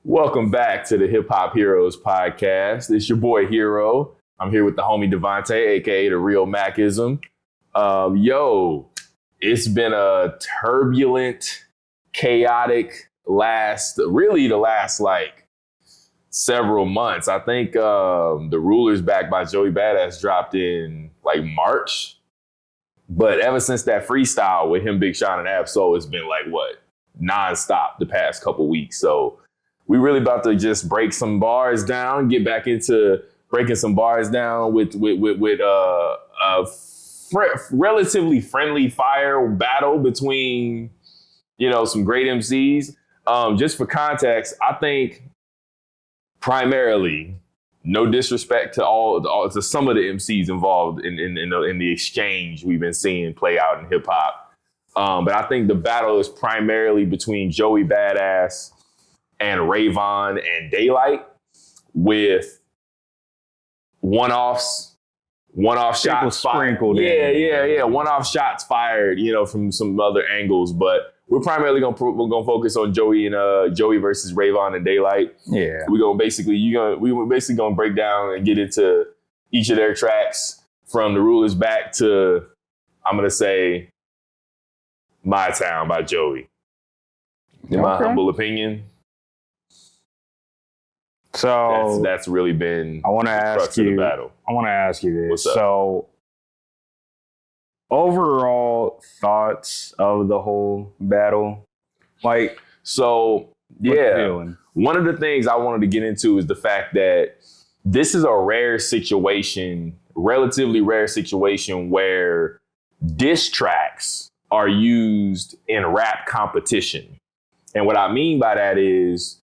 Welcome back to the Hip Hop Heroes podcast. It's your boy Hero. I'm here with the homie Devontae, aka the Real Macism. It's been a turbulent, chaotic the last several months. I think the Ruler's Back by Joey Badass dropped in like March. But ever since that freestyle with him, Big Sean, and Ab-Soul, it's been nonstop the past couple weeks. So we really about to just break some bars down, get back into breaking some bars down with relatively friendly fire battle between, some great MCs. Just for context, I think primarily, no disrespect to some of the MCs involved in the exchange we've been seeing play out in hip hop. But I think the battle is primarily between Joey Badass and Ray Vaughn and DayLyt, with one-off shots fired. One-off shots fired, from some other angles. But we're primarily gonna focus on Joey versus Ray Vaughn and DayLyt. Yeah, we're basically gonna break down and get into each of their tracks from The Ruler's Back to, I'm gonna say, My Town by Joey. In my humble opinion. So that's really been I want to ask you this. What's up? So overall thoughts of the whole battle? One of the things I wanted to get into is the fact that this is a relatively rare situation where diss tracks are used in rap competition. And what I mean by that is,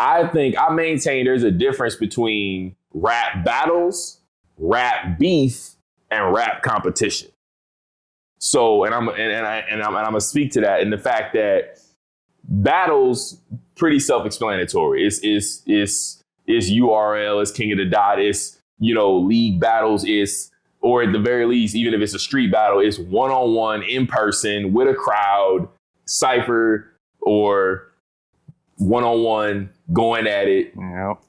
I maintain there's a difference between rap battles, rap beef, and rap competition. So, and I'm gonna speak to that in the fact that battles pretty self-explanatory. It's URL, it's King of the Dot, it's league battles, or at the very least, even if it's a street battle, it's one-on-one in person with a crowd, cypher, or one-on-one going at it. Yep.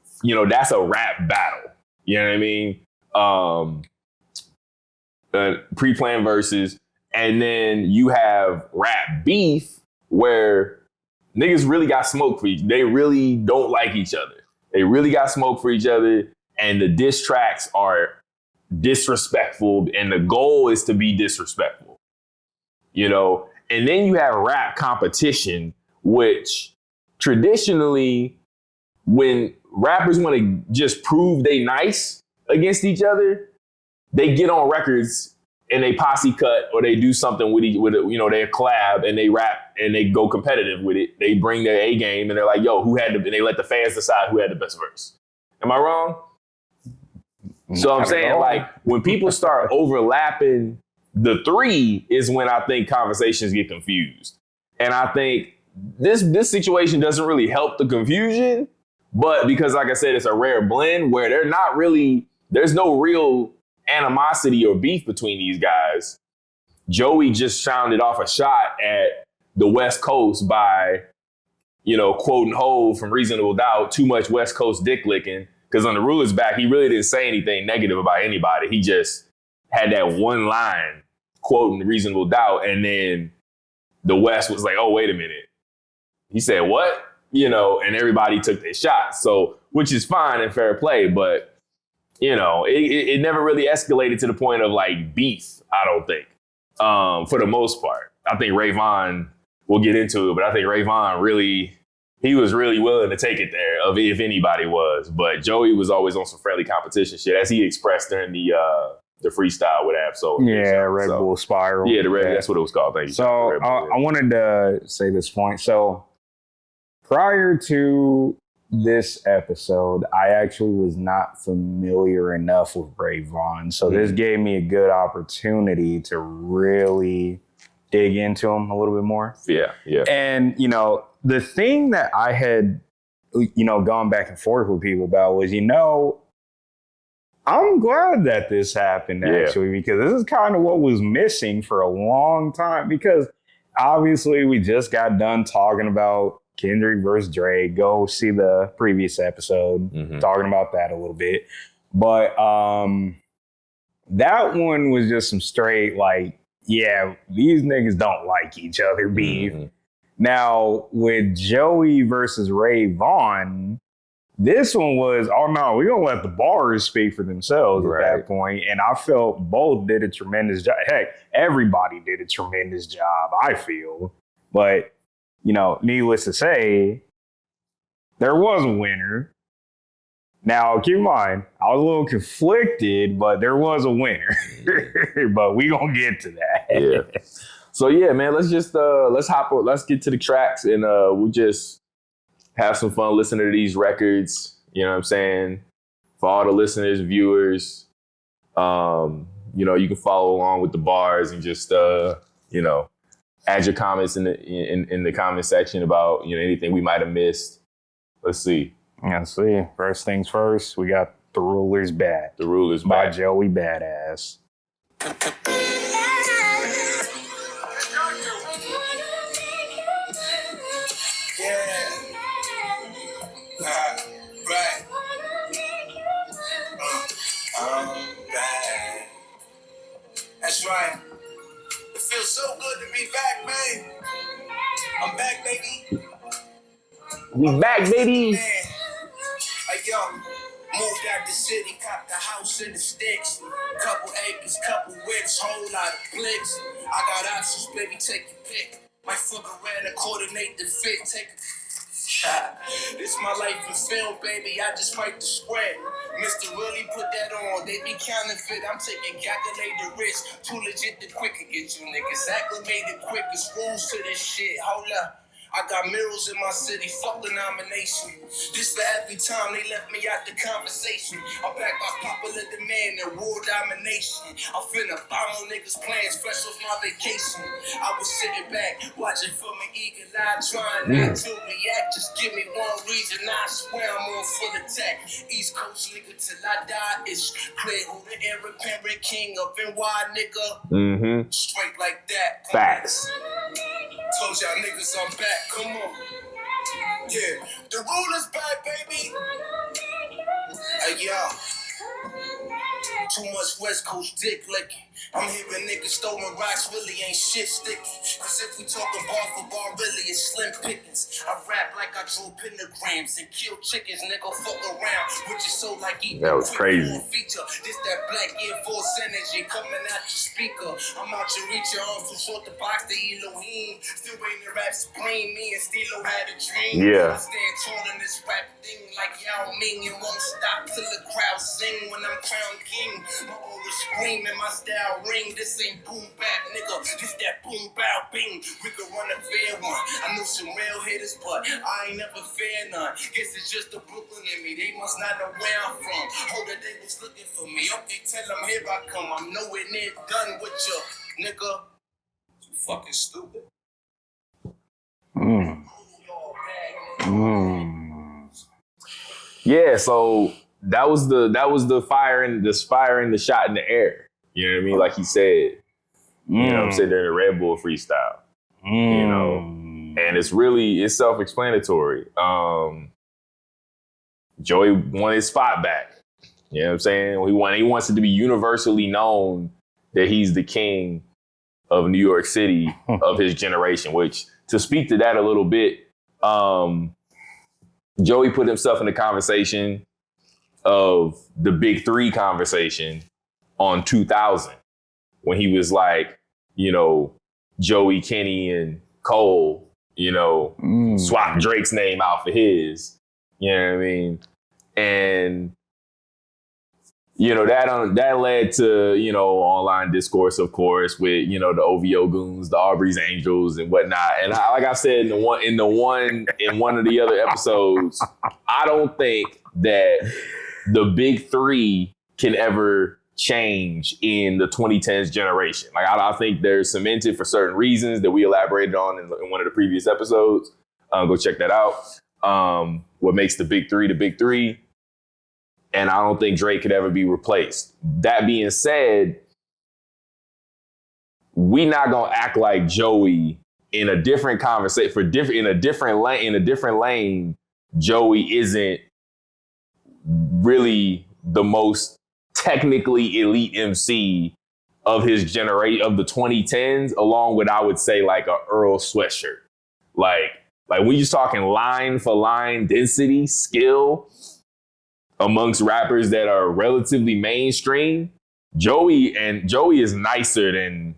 That's a rap battle. You know what I mean? Pre-planned verses. And then you have rap beef where niggas really got smoke for each. They really don't like each other. They really got smoke for each other. And the diss tracks are disrespectful. And the goal is to be disrespectful. And then you have rap competition, which traditionally, when rappers want to just prove they nice against each other, they get on records and they posse cut, or they do something with they collab and they rap and they go competitive with it. They bring their A game and they're like, yo, and they let the fans decide who had the best verse. Am I wrong? So I'm saying, when people start overlapping the three is when I think conversations get confused. And I think this situation doesn't really help the confusion, but because, like I said, it's a rare blend where there's no real animosity or beef between these guys. Joey just sounded off a shot at the West Coast by, quoting Hov from Reasonable Doubt, too much West Coast dick licking. Because on The Ruler's Back, he really didn't say anything negative about anybody. He just had that one line quoting Reasonable Doubt, and then the West was like, oh, wait a minute. He said, what? And everybody took their shots. So, which is fine and fair play, but, it never really escalated to the point of beef, I don't think, for the most part. I think Ray Vaughn, we'll get into it, but I think Ray Vaughn he was really willing to take it there, if anybody was. But Joey was always on some friendly competition shit, as he expressed during the freestyle with Ab-Soul. Red Bull Spiral. Yeah, that's what it was called. Thank you. So I wanted to say this point. So prior to this episode, I actually was not familiar enough with Ray Vaughn. So this gave me a good opportunity to really dig into him a little bit more. Yeah. And, the thing that I had, gone back and forth with people about was, I'm glad that this happened, actually, because this is kind of what was missing for a long time. Because obviously we just got done talking about Kendrick versus Drake. Go see the previous episode, talking about that a little bit. But that one was just some straight, like, yeah, these niggas don't like each other beef. Now, with Joey versus Ray Vaughn, this one was, oh no, we're going to let the bars speak for themselves at that point. And I felt both did a tremendous job. Heck, everybody did a tremendous job, I feel. But, you know, needless to say, there was a winner. Now, keep in mind, I was a little conflicted, but there was a winner. But we going to get to that. Yeah. So, yeah, man, let's just, let's get to the tracks and we'll just have some fun listening to these records. You know what I'm saying? For all the listeners, viewers, you know, you can follow along with the bars and just, you know, add your comments in the comment section about, you know, anything we might have missed. Let's see. Let's see. First things first, we got The Ruler's Back. The Ruler's by Back. Joey Badass. That's right. It feels so good to be back, man. I'm back, baby. We back, baby. Man. Hey, yo. Moved out the city, caught the house in the sticks. Couple acres, couple whips, whole lot of clicks. I got options, baby, take your pick. Might fuck around and coordinate the fit, take a this my life in film, baby. I just write the script. Mr. Really put that on. They be counterfeit. I'm taking calculated risk. Too legit to quick to get you niggas acclimated quick. It's rules to this shit. Hold up. I got mirrors in my city, fuck the nomination. This for every time they left me out the conversation. I'm back by popular demand and world domination. I'm finna follow niggas' plans fresh off my vacation. I was sitting back, watching from an eagle eye, trying not to react. Just give me one reason, I swear I'm on full attack. East Coast nigga till I die, it's clear who the heir apparent king of NY nigga. Straight like that. Facts. Told y'all niggas I'm back, come on. Yeah, the ruler's back, baby. Hey, y'all. Too much West Coast dick licking. I'm hearing niggas stolen rocks, really ain't shit sticking. Cause if we talking bar for bar, really it's slim pickings. I rap like I drew pentagrams and kill chickens, nigga, fuck around. Which is so like eating that was crazy. Feature. This that black Air Force energy coming out your speaker. I'm out your reach, your arms too short to box the Elohim. Still waiting to rap supreme, me and Stilo had a dream. Yeah. I stand tall in this rap thing like Yao Ming. It won't stop till the crowd sing when I'm crowned king. My aura scream and my style ring. This ain't boom bap, nigga. This that boom bow bing. We could run a fair one. I know some real hitters, but I ain't never fair none. Guess it's just the Brooklyn in me. They must not know where I'm from. Hope that they was looking for me. Okay, tell them here I come. I'm nowhere near done with you, nigga. You fucking stupid. Yeah, so that was the fire and the shot in the air. You know what I mean? Like he said. You know what I'm saying? During the Red Bull freestyle. You know? And it's self-explanatory. Joey won his spot back. You know what I'm saying? He wants it to be universally known that he's the king of New York City of his generation, which, to speak to that a little bit, Joey put himself in the conversation of the Big Three conversation on 2000 when he was like, you know, Joey, Kenny, and Cole, you know, swap Drake's name out for his. You know what I mean? And, you know, that led to, you know, online discourse, of course, with, you know, the OVO goons, the Aubrey's Angels and whatnot. And like I said in one of the other episodes, I don't think that the Big Three can ever change in the 2010s generation. Like I think they're cemented for certain reasons that we elaborated on in one of the previous episodes. Go check that out. What makes the Big Three. And I don't think Drake could ever be replaced. That being said, we not gonna act like Joey in a different conversation in a different lane, Joey isn't really the most technically elite MC of his generation of the 2010s, along with I would say like a Earl Sweatshirt. Like when you're talking line for line density, skill amongst rappers that are relatively mainstream, Joey is nicer than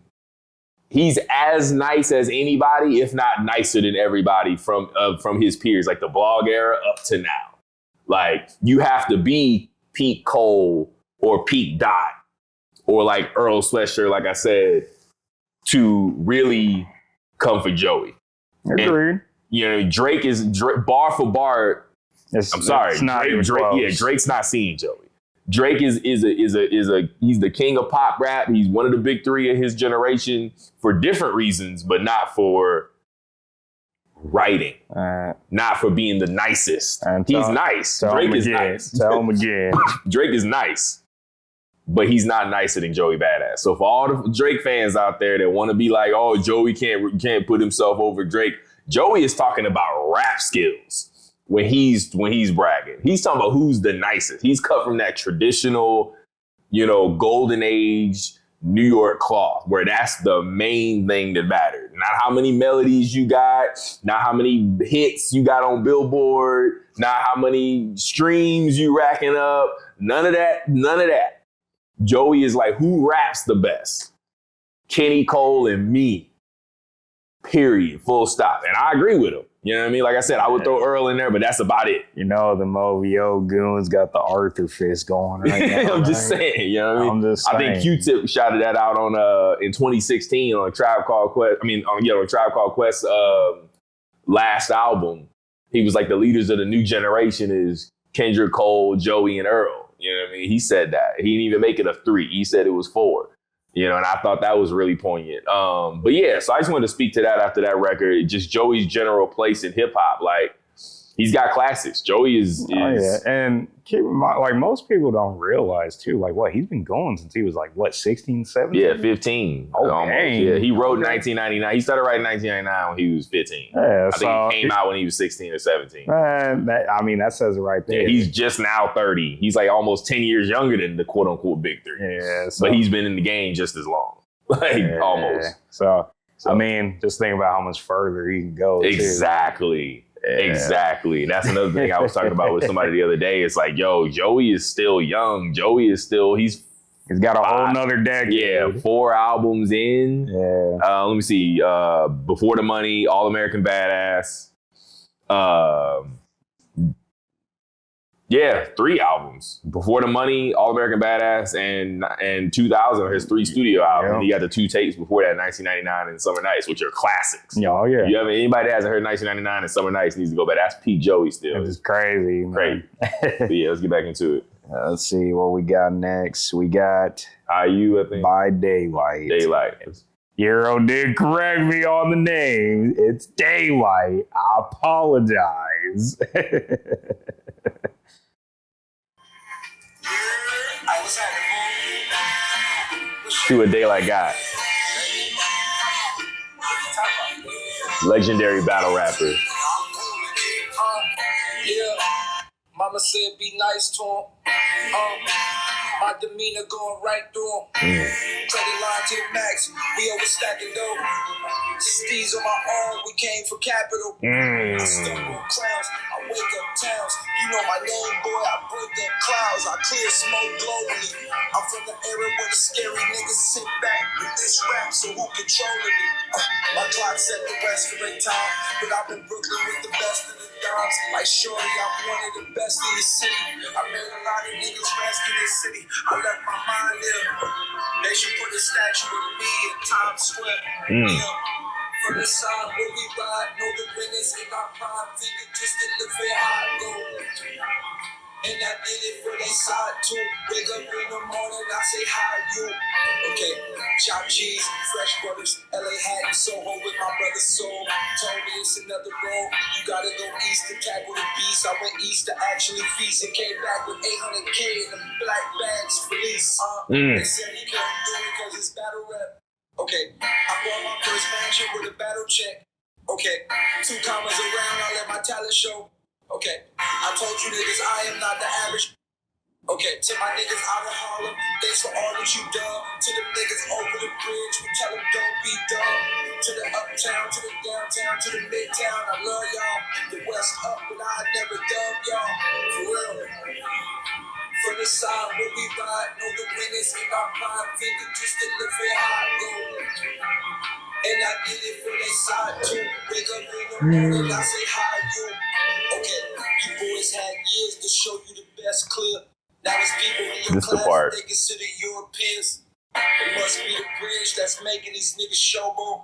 he's as nice as anybody, if not nicer than everybody from his peers, like the blog era up to now. Like you have to be peak Cole or peak Dot or like Earl Sweatshirt, like I said, to really come for Joey. Agreed. And, Drake is bar for bar. I'm sorry, Drake's not seeing Joey. Drake is he's the king of pop rap. He's one of the big three of his generation for different reasons, but not for writing, not for being the nicest. He's nice. Drake is nice. Tell him again. Drake is nice, but he's not nicer than Joey Badass. So for all the Drake fans out there that want to be like, oh, Joey can't put himself over Drake, Joey is talking about rap skills. When he's bragging, he's talking about who's the nicest. He's cut from that traditional, golden age New York cloth, where that's the main thing that mattered. Not how many melodies you got, not how many hits you got on Billboard, not how many streams you racking up. None of that. Joey is like, who raps the best? Kenny Cole and me. Period. Full stop. And I agree with him. You know what I mean? Like I said, I would throw Earl in there, but that's about it. The OVO goons got the Arthur fist going right now. I'm just saying, you know what I mean? I think Q-Tip shouted that out on in 2016 on Tribe Called Quest. On Tribe Called Quest last album. He was like, the leaders of the new generation is Kendrick, Cole, Joey, and Earl. You know what I mean? He said that. He didn't even make it a 3. He said it was 4. And I thought that was really poignant. But yeah, so I just wanted to speak to that after that record. Just Joey's general place in hip hop. Like, he's got classics. Joey is. Oh, yeah. And keep in mind, like, most people don't realize, too, like, he's been going since he was, 16, 17? Yeah, 15. Oh, almost. Dang. Yeah, he wrote in 1999. He started writing in 1999 when he was 15. Yeah, I think he came out when he was 16 or 17. That says it right there. Yeah, he's just now 30. He's like almost 10 years younger than the quote unquote big 3. Yeah. But he's been in the game just as long. Almost. So, just think about how much further he can go. Exactly. Too. Yeah. Exactly. That's another thing I was talking about with somebody the other day. It's like, Joey is still young. He's got a whole nother decade. Yeah, 4 albums in. Yeah. Let me see. Before the Money, All American Badass. 3 albums. Before the Money, All American Badass, and 2000 his 3 studio albums. Yeah. He got the 2 tapes before that, 1999 and Summer Nights, which are classics. Oh yeah. Anybody that hasn't heard 1999 and Summer Nights needs to go back. That's Pete Joey still. It's crazy. But yeah, let's get back into it. Let's see what we got next. We got IU, I think. By DayLyt. DayLyt. Euro did correct me on the name. It's DayLyt. I apologize. See what DayLyt got. Legendary battle rapper. Mama said be nice to him. My demeanor going right through him. Credit line to the max. We overstacking dough. Steez on my arm. We came for capital. I stumble on clowns. I wake up towns. You know my name, boy. I break up clouds. I clear smoke globally. I'm from the era where the scary niggas sit back with this rap. So who controlling me? My clock set the restaurant time. But I'm in Brooklyn with the best of the dogs. Like Shorty, I'm one of the best in the city. I made a lot of niggas rescue this city. I let my mind live. They should put a statue of me in Times Square. Yeah. From the side where we ride, know the winners in our prime. Figure just to live it high, go. And I did it for they side too. Wake up in the morning, I say hi, you. Okay, chopped cheese, fresh brothers, LA Hatton, Soho with my brother Soul. Told me it's another road. You gotta go east to tackle the beast. I went east to actually feast and came back with 800K in the black bags release. They said he couldn't do it because it's battle rap. Okay, I bought my first mansion with a battle check. Okay, 2 commas around, I let my talent show. Okay, I told you niggas I am not the average. Okay, to my niggas out of Harlem, thanks for all that you done. To the niggas over the bridge, we tell them don't be dumb. To the uptown, to the downtown, to the midtown, I love y'all. The west up, but I never dub y'all. For real. From the side where we ride, know the winners in our prime, finger just to live it high, go. And I did it for their side too. Wake up in the morning, I say hi, you. Okay, you boys had years to show you the best clip. Now it's people in your This the class part. they consider Europeans. It must be the bridge that's making these niggas showboat.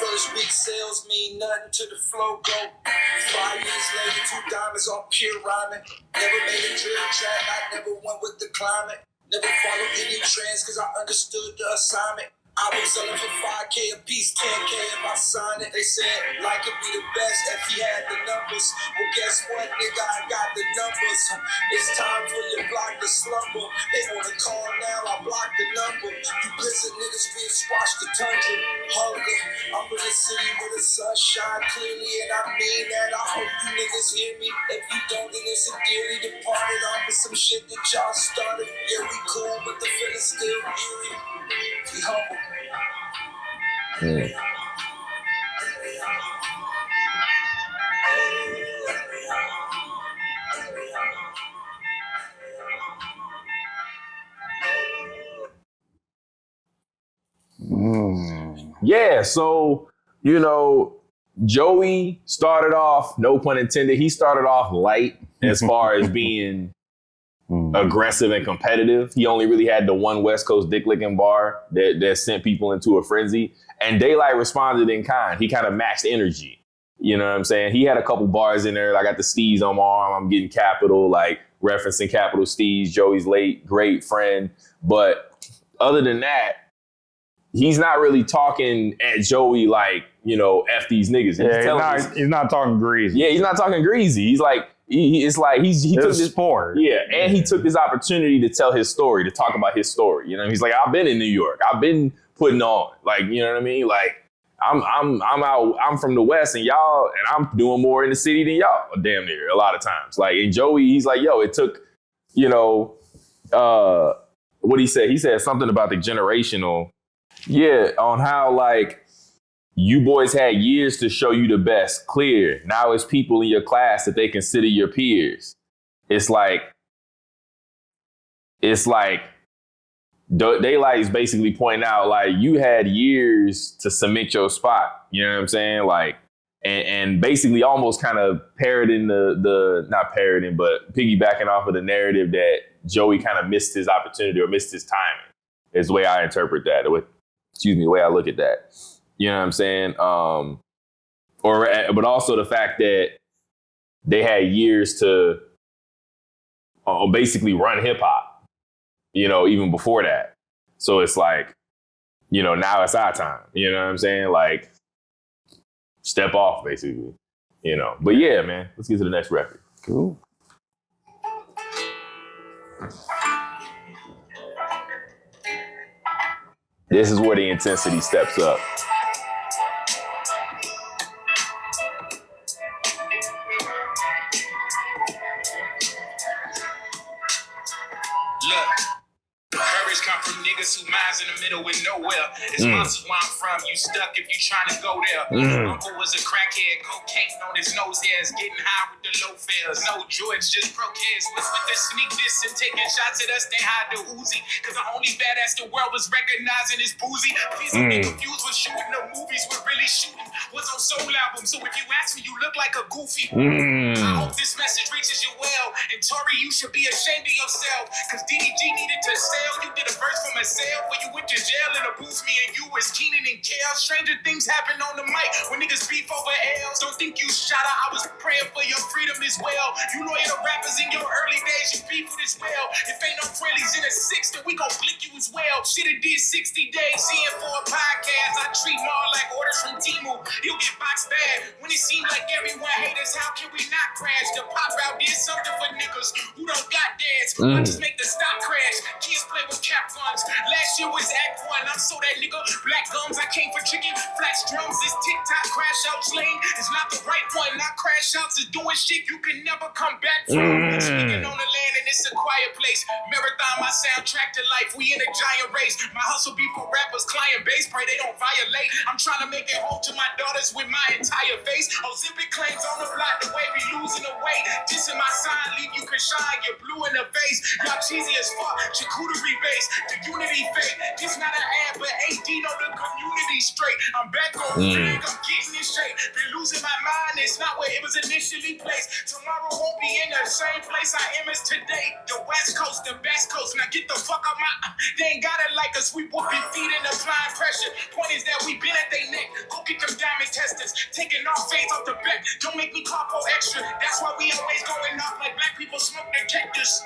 First week sales mean nothing to the flow go. 5 years later, 2 diamonds on pure rhyming. Never made a drill track, I never went with the climate. Never followed any trends cause I understood the assignment. I was selling for 5K a piece, 10K if I signed it. They said, like could be the best if he had the numbers. Well, guess what, nigga, I got the numbers. It's time for your block to slumber. They wanna call now, I block the number. You blizzard niggas being squashed to tundra. Hunger, I'm in the city where the sun shine clearly, and I mean that. I hope you niggas hear me. If you don't, then it's a dearly departed. I'm for some shit that y'all started. Yeah, we cool, but the feeling's still eerie. Be humble. Yeah, so, you know, Joey started off, no pun intended, he started off light as far as being aggressive and competitive. He only really had the one West Coast dick licking bar that sent people into a frenzy. And DayLyt responded in kind. He kind of matched energy. You know what I'm saying? He had a couple bars in there. I got the Steez on my arm. I'm getting Capital, like referencing Capital Steez, Joey's late, great friend. But other than that, he's not really talking at Joey like, you know, F these niggas. He's not talking greasy. Yeah, he's not talking greasy. He's like, he took this sport. Yeah, and he took this opportunity to tell his story, to talk about his story. You know, he's like, I've been in New York. I've been putting on. Like, you know what I mean? Like, I'm from the West and y'all, and I'm doing more in the city than y'all, damn near, a lot of times. Like, and Joey, he's like, yo, it took, you know, what he said? He said something about the generational. Yeah, on how, like, you boys had years to show you the best, clear. Now it's people in your class that they consider your peers. It's like DayLyt is basically pointing out, like, you had years to cement your spot. You know what I'm saying? Like, and basically almost kind of parroting not parroting, but piggybacking off of the narrative that Joey kind of missed his opportunity or missed his timing, is the way I interpret that. The way I look at that. You know what I'm saying? But also the fact that they had years to basically run hip hop, you know, even before that. So it's like, you know, now it's our time. You know what I'm saying? Like, step off, basically. You know. But yeah, man, let's get to the next record. Cool. This is where the intensity steps up. Come from niggas who minds in the middle with nowhere. It's monsters where I'm from. You stuck if you trying to go there. Uncle was a crackhead, cocaine on his nose hairs, getting high with the low fares. No George, just broke heads. What's with the sneak diss and taking shots at us? They hide the Uzi. Cause the only badass the world was recognizing is boozy. Please don't be confused with shooting the movies. We're really shooting what's on soul album. So if you ask me, you look like a goofy. I hope this message reaches you well. And Tori, you should be ashamed of yourself. Cause DDG needed to sell. You did a verse for myself when you went to jail in a booth. Me and you was Keenan and Kel. Stranger things happen on the mic when niggas beef over L's. Don't think you shot her. I was praying for your freedom as well. You loyal to rappers in your early days. You beef with as well. If ain't no friendlies in a 6, then we gon' blick you as well. Should've did 60 days seeing for a podcast. I treat them all like orders from Timu. You'll get boxed bad when it seems like everyone hate us. How can we not crash? The pop out did something for niggas who don't got dads. I just make the stock crash. Kids play with cap guns. Last year was Act 1. one. I'm so that nigga. Black gums, I came for chicken. Flash drums, this TikTok crash out slang is not the right one. Not crash outs is doing shit you can never come back from. Speaking on the land and it's a quiet place. Marathon, my soundtrack to life. We in a giant race. My hustle be for rappers, client base. Pray they don't violate. I'm trying to make it home to my daughters with my entire face. Ozempic claims on the block the way we losing the weight. This is my sign, leave you can shine. You're blue in the face. Y'all cheesy as fuck. Charcuterie base. The unity fake. This not an ad, but AD know the community straight. I'm back on rig. I'm getting in shape. Been losing my mind. It's not where it was initially placed. Tomorrow won't be in the same place I am as today. The West Coast, the best coast. Now get the fuck out my. They ain't got it like us. We whooping feet and applying pressure. Point is that we been at they neck. Go get them diamond testers. Taking off fades off the back. Don't make me clock extra. That's why we always going off like black people smoke detectors.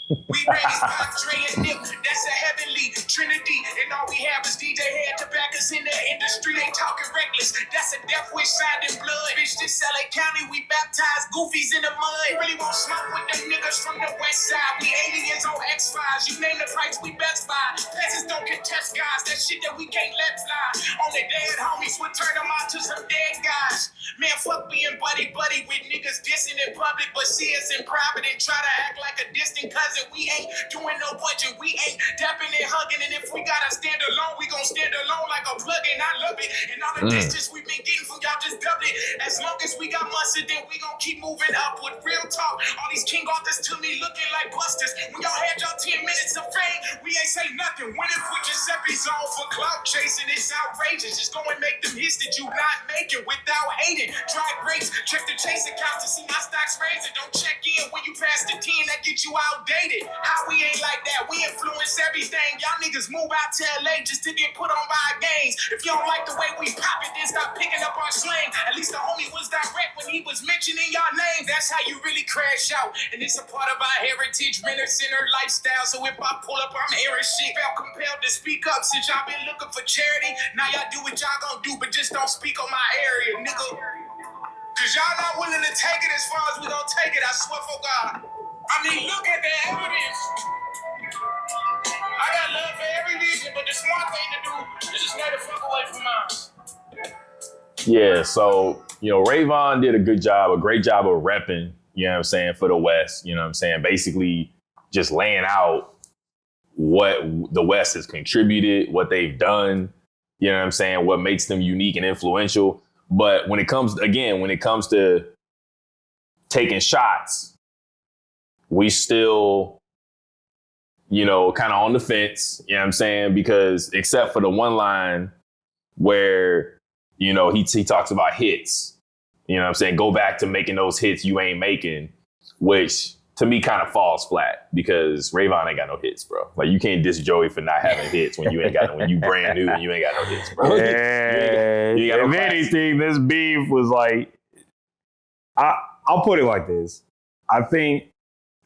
We raised by Dre and Nip. That's a heavenly trinity. And all we have is DJ Head tobaccos in the industry. They talking reckless. That's a death wish signed in blood. Bitch, this LA County, we baptized goofies in the mud. Really won't smoke with them niggas from the west side. We aliens on X-Files. You name the price, we best buy. Peasants don't contest guys. That shit that we can't let fly. Only dead homies would turn them out to some dead guys. Man, fuck being buddy-buddy with niggas dissing in public, but see us in private and try to act like a distant cousin. We ain't doing no budget. We ain't dapping and hugging. And if we gotta stand alone, we gon' stand alone like a plug-in. I love it. And all the distance we've been getting from y'all just double it. As long as we got mustard, then we gon' keep moving upward. Real talk. All these King Arthurs to me looking like busters. When y'all had y'all 10 minutes of fame, we ain't say nothing. When it put Giuseppe's on for clout chasing, it's outrageous. Just go and make them hits that you not making without hating. Try breaks, check the chase account to see my stocks raising. Don't check in when you pass the 10, that get you outdated. How we ain't like that? We influence everything. Y'all niggas move out to LA just to get put on by games. If you don't like the way we pop it, then stop picking up our slang. At least the homie was direct when he was mentioning y'all name. That's how you really crash out. And it's a part of our heritage, center lifestyle. So if I pull up, I'm hearing shit. Felt compelled to speak up since y'all been looking for charity. Now y'all do what y'all gonna do, but just don't speak on my area, nigga. Cause y'all not willing to take it as far as we gonna take it, I swear for God. I mean, look at the evidence. I got love for every reason, but the smart thing to do is just stay the fuck away from mine. Yeah, so, Ray Vaughn did a great job of repping, you know what I'm saying, for the West, you know what I'm saying, basically just laying out what the West has contributed, what they've done, you know what I'm saying, what makes them unique and influential. But when it comes to taking shots, we still, kind of on the fence, you know what I'm saying? Because except for the one line where, he talks about hits, you know what I'm saying? Go back to making those hits you ain't making, which to me kind of falls flat because Ray Vaughn ain't got no hits, bro. Like you can't diss Joey for not having hits when you brand new and you ain't got no hits, bro. You got no if anything, this beef was like, I'll put it like this. I think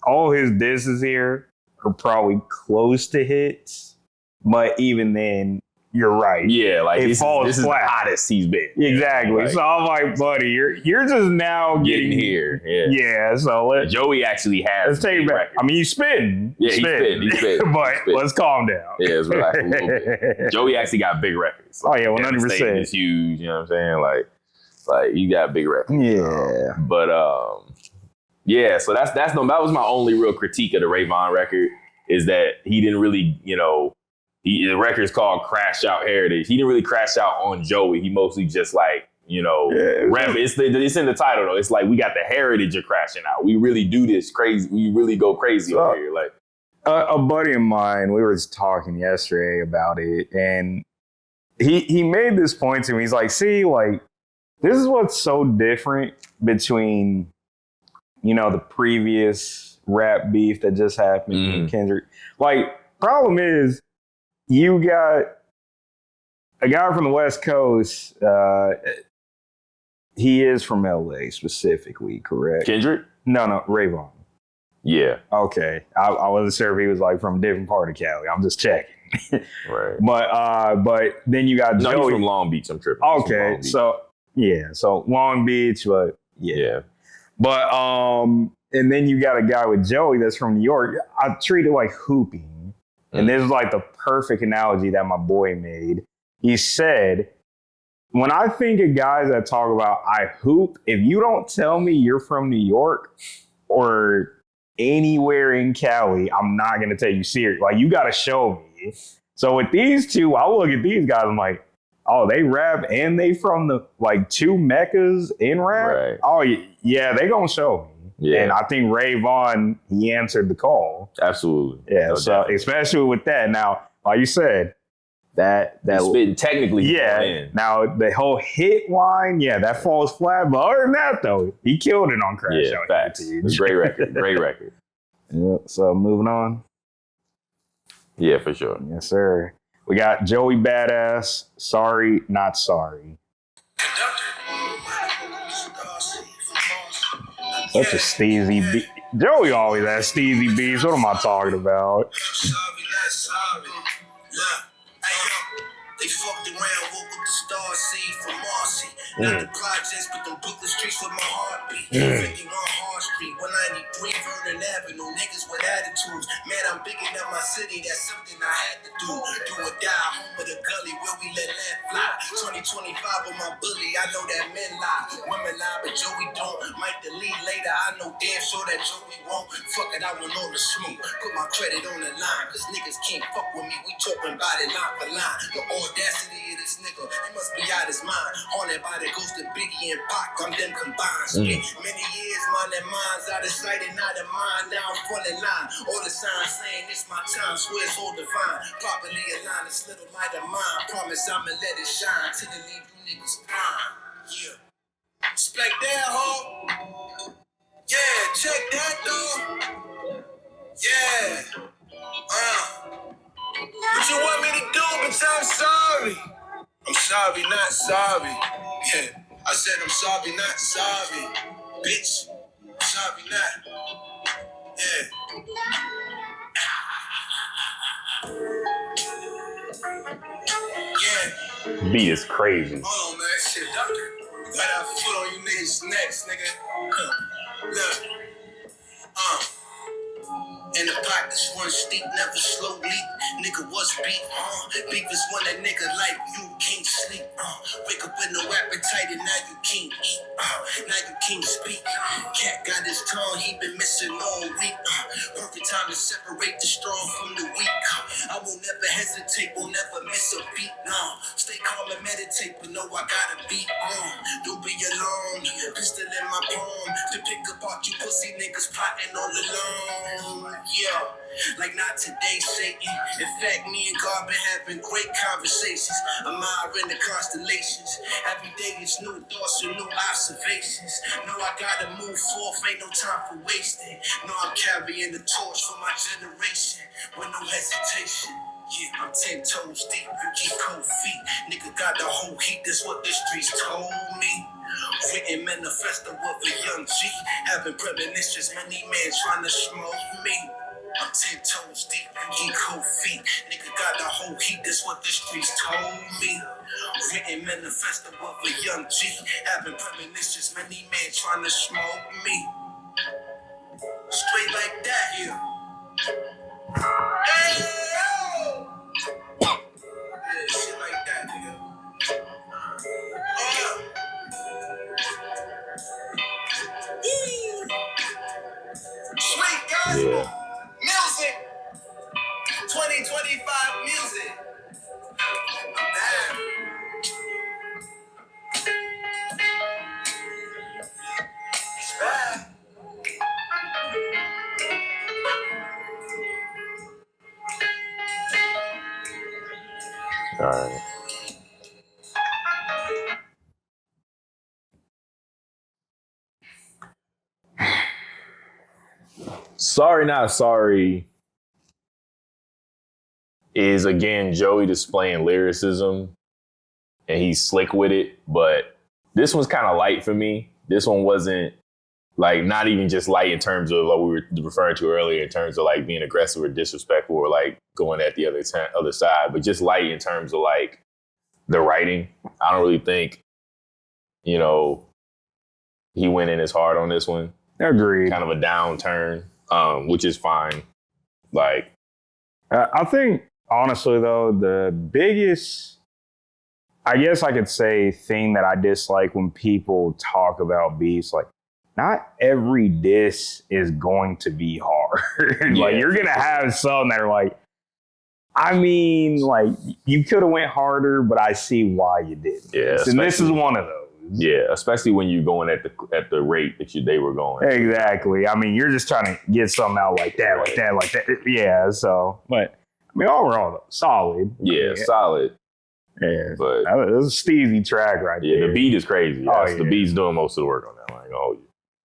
all his disses here are probably close to hits, but even then, you're right. Yeah, like this is the hottest he's been. Exactly. Like, so I'm like, buddy, you're just now getting here. Yeah. So Joey actually has. Let's take it back. Record. I mean, he's spitting. Yeah, he's spitting. But let's calm down. Yeah, let's relax a little bit. Joey actually got big records. Like, 100%. It's huge. You know what I'm saying? Like you got big records. Yeah. Yeah. So that was my only real critique of the Ray Vaughn record is that he didn't really, the record's called Crash Out Heritage. He didn't really crash out on Joey. He mostly just rap. It's in the title though. It's like we got the heritage of crashing out. We really do this crazy. We really go crazy over here. Like a buddy of mine, we were just talking yesterday about it, and he made this point to me. He's like, see, like this is what's so different between the previous rap beef that just happened in Kendrick. Like, problem is, you got a guy from the West Coast. He is from LA specifically, correct? Kendrick? No, Ray Vaughn. Yeah. Okay. I wasn't sure if he was like from a different part of Cali. I'm just checking. Right. But then you got Joey. He's from Long Beach. I'm tripping. Okay. So Long Beach, but yeah. But and then you got a guy with Joey that's from New York. I treat it like hooping. And this is like the perfect analogy that my boy made. He said, when I think of guys that talk about I hoop, if you don't tell me you're from New York or anywhere in Cali, I'm not going to take you serious. Like, you got to show me. So with these two, I look at these guys, I'm like, oh, they rap and they from the like two meccas in rap? Right. Oh, yeah, they going to show me. Yeah. And I think Ray Vaughn, he answered the call. Absolutely. Yeah, No so doubt. especially with that. Now, like you said, that He's spitting technically. yeah. Now the whole hit line, yeah, that falls flat. But other than that, though, he killed it on Crash Yeah, Out facts. Heritage. Great record. Great record. Yeah, so moving on. Yeah, for sure. Yes, sir. We got Joey Badass. Sorry, not sorry. Such a steezy beat. Joey always has steezy beats. What am I talking about? They fucked around, woke up the star seed from Marcy. Not the projects, but them Brooklyn streets with my heartbeat. 51 Hard Street, 193 Vernon Avenue. Niggas with attitudes. Man, I'm big enough my city, that's something I had to do. Do or die, home of the gully where we let that fly. 2025 on my bully, I know that men lie. Women lie, but Joey don't. Might delete later, I know damn sure that Joey won't. Fuck it, I went on the smoke. Put my credit on the line, cause niggas can't fuck with me. We talking about it line for line. The audacity of this nigga, he must be out his mind. Haunted by the ghost of Biggie and Pac, I'm them combined. Spent many years, mind and minds out of sight and out of mind. Now I'm front of line. All the signs saying it's my time, swear it's all divine. Properly aligned, this little light of mine. Promise I'ma let it shine till it leave you niggas prime. Yeah. Spec that, ho. Yeah, check that, though. Yeah. What you want me to do, bitch? I'm sorry. I'm sorry, not sorry. Yeah, I said I'm sorry, not sorry. Bitch, sorry, not. Yeah. Yeah. Beat is crazy. Hold on, man. Shit, doctor. You got our foot on you niggas' necks, nigga. Look. In the pockets run steep, never slow leak. Nigga, what's beef? Beef is when a nigga like you can't sleep. Wake up with no appetite and now you can't eat. Now you can't speak. Cat got his tongue, he been missing all week. Perfect time to separate the strong from the weak. I will never hesitate, will never miss a beat. Stay calm and meditate, but know I gotta beat. Don't be alone. Pistol in my palm to pick apart you pussy niggas plotting all alone. Yeah, like not today, Satan. In fact, me and God been having great conversations. I'm out in the constellations. Every day it's new thoughts and new observations. Know I gotta move forth, ain't no time for wasting. Know I'm carrying the torch for my generation with no hesitation. Yeah, I'm 10 toes deep, you keep cold feet. Nigga got the whole heat, that's what the streets told me. Written manifesto of a young G. Having premonitions, many men trying to smoke me. I'm 10 toes deep, you keep cold feet. Nigga got the whole heat, that's what the streets told me. Written manifesto of a young G. Having premonitions, many men trying to smoke me. Straight like that, yeah. Hey, yo! Yeah, shit like that, nigga. Sweet gospel music, 2025 music. Damn. It's bad. All right. Sorry, not sorry is again Joey displaying lyricism and he's slick with it, but this one's kind of light for me. This one wasn't like not even just light in terms of what we were referring to earlier in terms of like being aggressive or disrespectful or like going at the other side, but just light in terms of like the writing. I don't really think, you know, he went in as hard on this one. Agreed. Kind of a downturn, which is fine. Like, I think, honestly, though, the biggest, I guess I could say, thing that I dislike when people talk about beats, like, not every diss is going to be hard. Like, you're going to have some that are like, I mean, like, you could have went harder, but I see why you did. Yeah, and this is one of those. Yeah, especially when you're going at the rate that they were going. Exactly. I mean, you're just trying to get something out like that, like that, like that. Yeah. So, but I mean, overall, solid. Yeah, solid. Yeah, but it was a steezy track right there. Yeah, the beat is crazy. Oh, yeah. The beat's doing most of the work on that. Like, oh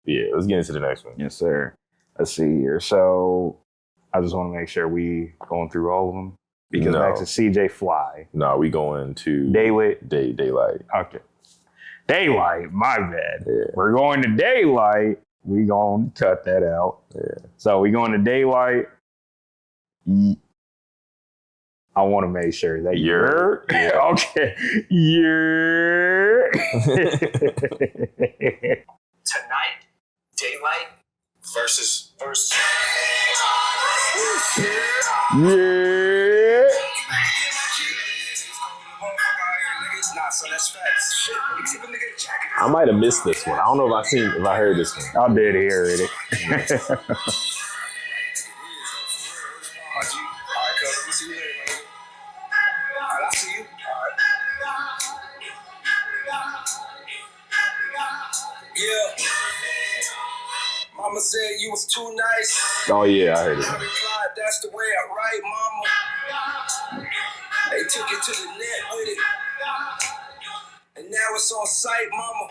yeah. Let's get into the next one. Yes, sir. Let's see here. So, I just want to make sure we going through all of them because next is CJ Fly. No, we going to DayLyt. DayLyt. Okay. DayLyt, my bad. Yeah. We're going to DayLyt. We gonna cut that out. Yeah. So we going to DayLyt. I want to make sure that you're okay. You're Tonight, DayLyt versus. Yeah. I might have missed this one. I don't know if I heard this one. I did hear it. Yeah. Mama said you was too nice. Oh yeah, I heard it. I replied, that's the way I write, mama. They took it to the net with it. And now it's on site, mama.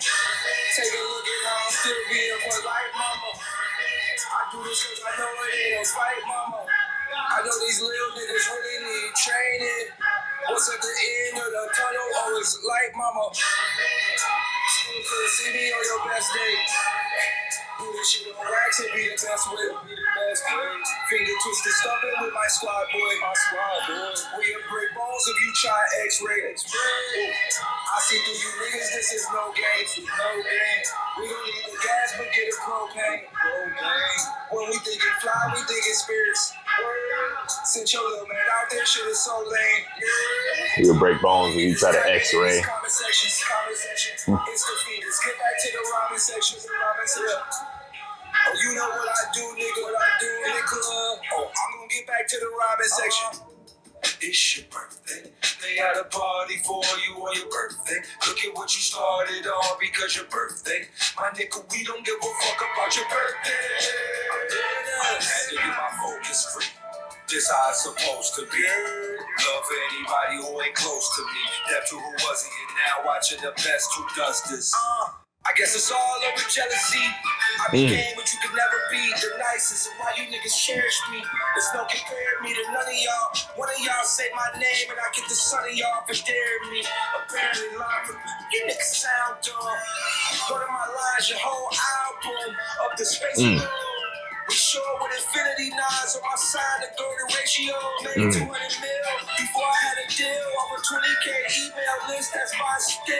Take a look at how I'm still being polite, mama. I do this cause I know it ain't no fight, mama. I know these little niggas really need training. What's at the end of the tunnel? Oh, it's light, mama. School could see me on your best day. Do this shit on wax and be the best way. Be the best way. Finger twisted stumping with my squad boy. We'll break bones if you try X-ray. I see through you niggas, this is no game. We don't need the gas, but get a propane. When we think it fly, we think it spirits. Since your little man out there, shit is so lame. You'll break bones if you try to X-ray. Comment section. It's the feeders. Get back to the ramen section. Oh, you know what I do, nigga. What I do in the club. Oh, I'm gonna get back to the ramen section. It's your birthday. They had a party for you on your birthday. Look at what you started on because your birthday. My nigga, we don't give a fuck about your birthday. I had to get my focus free. This how it's supposed to be. Love for anybody who ain't close to me. Deaf to who wasn't and now watching the best who does this. I guess it's all over jealousy. I became what you could never be, the nicest, and why you niggas cherish me. There's no comparing me to none of y'all. One of y'all say my name and I get the son of y'all for daring me. Apparently lying for you niggas sound dumb. One of my lines, your whole album of the space. We sure with infinity nines on my side, the golden ratio. Made 200 mil before I had a deal. Over 20K email list, that's my skill.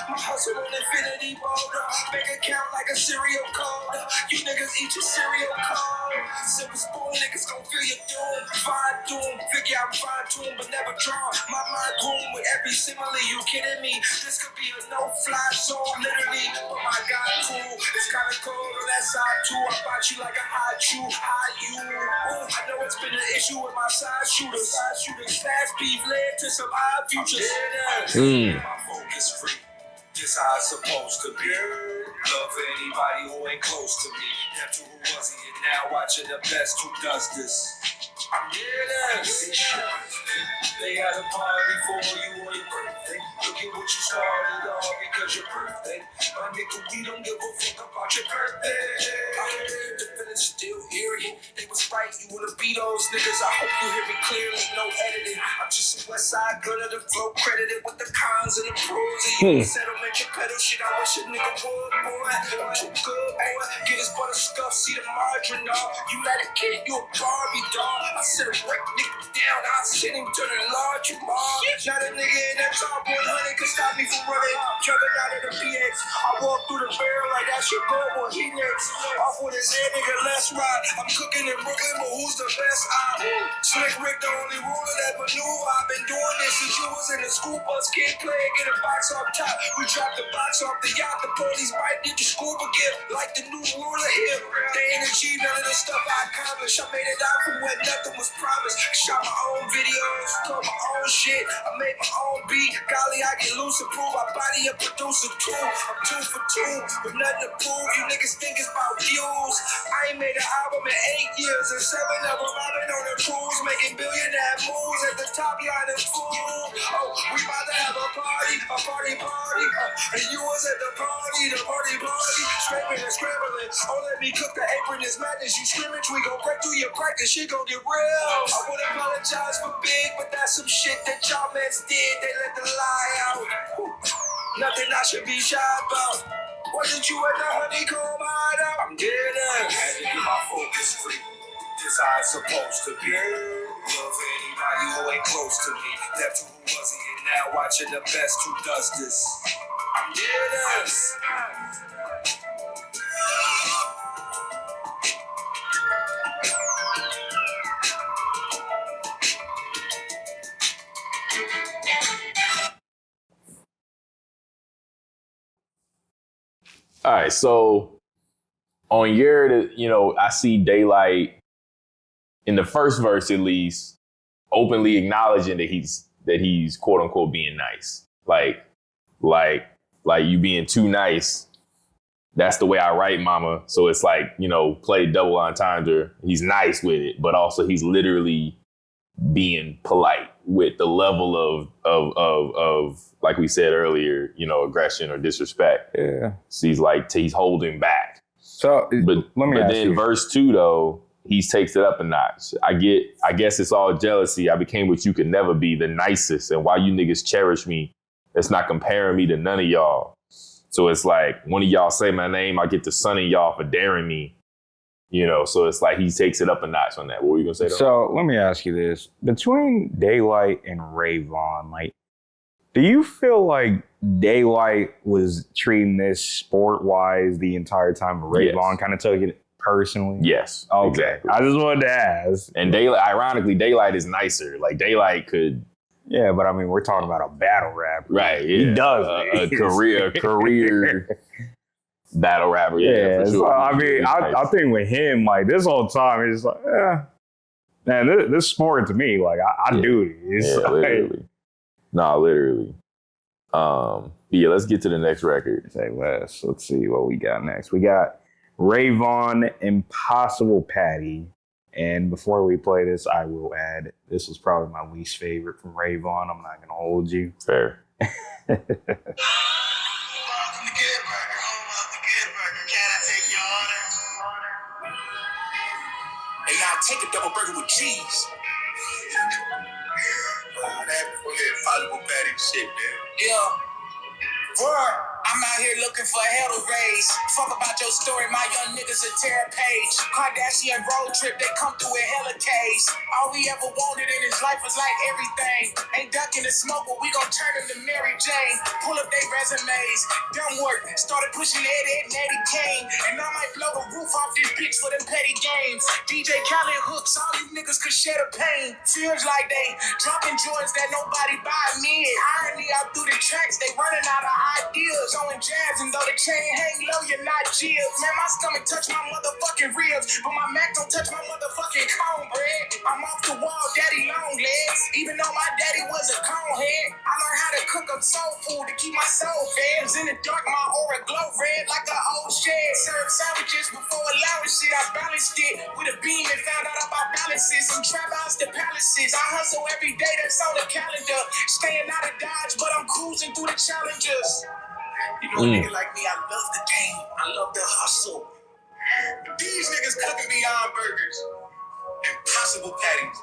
My hustle on infinity boulder. Bank account like a serial code. You niggas eat your cereal code. Silver spoon niggas gon' feel your doom. Fine doom, figure I'm fine tuned, but never drawn. My mind groom with every simile. You kidding me? This could be a no-fly zone, literally. But my God, cool. It's kinda cold on that side too. I bought you like a high chew, high you. I know it's been an issue with my side shooters. Fast beef led to some odd futures. My focus free. This how it's supposed to be. Love for anybody who ain't close to me. Deaf to who wasn't and now watching the best who does this. I'm They had a party for you on your birthday. Look at what you started on because your birthday. My nigga, we don't give a fuck about your birthday. The feeling's still eerie. They was right, you wanna be those niggas. I hope you hear me clearly, no editing. I'm just a west side gunner, the flow credited with the cons and the pros. And you settlement your pedal shit, I wish a nigga would, boy. I'm too good, boy. Get his butter scuffed, see the margarine and all. You let a kid, you a Barbie doll. I said, break niggas down, I send him to the large mall. Not a nigga in that top 100 can stop me from running. Jumping out of the PX. I walk through the barrel like that's your girl, well, he next. Off with his head, nigga, let's ride. I'm cooking in Brooklyn, but who's the best? Slick Rick, the only ruler that maneuver. I've been doing this since you was in the school bus. Can't play it, get a box off top. We drop the box off the yacht. The police might get the scuba gear like the new ruler here. They ain't achieved none of the stuff I accomplished. I made it out from when nothing was promised. Shot my own videos, put my own shit. I made my own beat. Golly, I get loose and prove. I body a producer too. I'm 2 for 2 with nothing to prove. You niggas think it's about views. I ain't made an album in 8 years and 7 of them I've been on the cruise, making billionaire moves at the top line of food. Oh, we about to have a party. And you was at the party, scraping and scrambling. Oh, let me cook the apron, this madness, you scrimmage. We gon' break through your practice, shit gon' get real. I would apologize for big, but that's some shit that y'all mans did. They let the lie out. Nothing I should be shy about. Wasn't you at the honeycomb hideout? I'm dead ass. Had to get my focus free. This how it's supposed to be. Love for anybody who ain't close to me. Left to who wasn't here now, watching the best who does this. I'm dead ass. All right, so on your, I see DayLyt in the first verse at least openly acknowledging that he's quote unquote being nice, like you being too nice. That's the way I write, mama. So it's like, play double entendre. He's nice with it, but also he's literally being polite with the level of like we said earlier, aggression or disrespect. Yeah. So he's holding back. So, but let me ask then you. verse 2 though, he takes it up a notch. I guess it's all jealousy. I became what you could never be, the nicest. And while you niggas cherish me, it's not comparing me to none of y'all. So it's like, one of y'all say my name, I get the son of y'all for daring me. So it's like he takes it up a notch on that. What were you gonna say though? So let me ask you this. Between DayLyt and Ray Vaughn, do you feel like DayLyt was treating this sport-wise the entire time, and Ray Vaughn kind of took it personally? Yes. Okay. Exactly. I just wanted to ask. And ironically, DayLyt is nicer. Like DayLyt could. Yeah, but I mean, we're talking about a battle rapper. Right. Yeah. He does a career battle rapper. Yeah, for sure. So, I mean, I think with him, this whole time, it's like, man, this sport to me, I do this. Yeah, literally. Literally. Yeah, let's get to the next record. Say less. Let's see what we got next. We got Ray Vaughn, Impossible Patty. And before we play this, I will add, this was probably my least favorite from Ray Vaughn. I'm not going to hold you. Fair. Hey, now take a double burger with cheese. That Impossible Patty shit, man. Yeah. I'm out here looking for hell to raise. Fuck about your story, my young niggas a tear page. Kardashian road trip, they come through in hella case. All we ever wanted in his life was like everything. Ain't ducking the smoke, but we gon' turn him to Mary Jane. Pull up they resumes, done work. Started pushing Eddie and Eddie Kane. And I might blow the roof off this bitch for them petty games. DJ Khaled hooks, all you niggas could share the pain. Feels like they dropping joints that nobody buy me. Irony out through the tracks, they running out of ideas. Going jazz and though the chain hang low, you're not jibs. Man, my stomach touch my motherfucking ribs, but my Mac don't touch my motherfucking cornbread. I'm off the wall, daddy long legs. Even though my daddy was a conehead, I learned how to cook up soul food to keep my soul fed. In the dark, my aura glow red like an old shed. Served sandwiches before allowing shit. I balanced it with a beam and found out about balances. From trap house to palaces, I hustle every day that's on the calendar. Staying out of Dodge, but I'm cruising through the challenges. You know, a nigga like me, I love the game. I love the hustle. These niggas cooking beyond burgers. Impossible patties.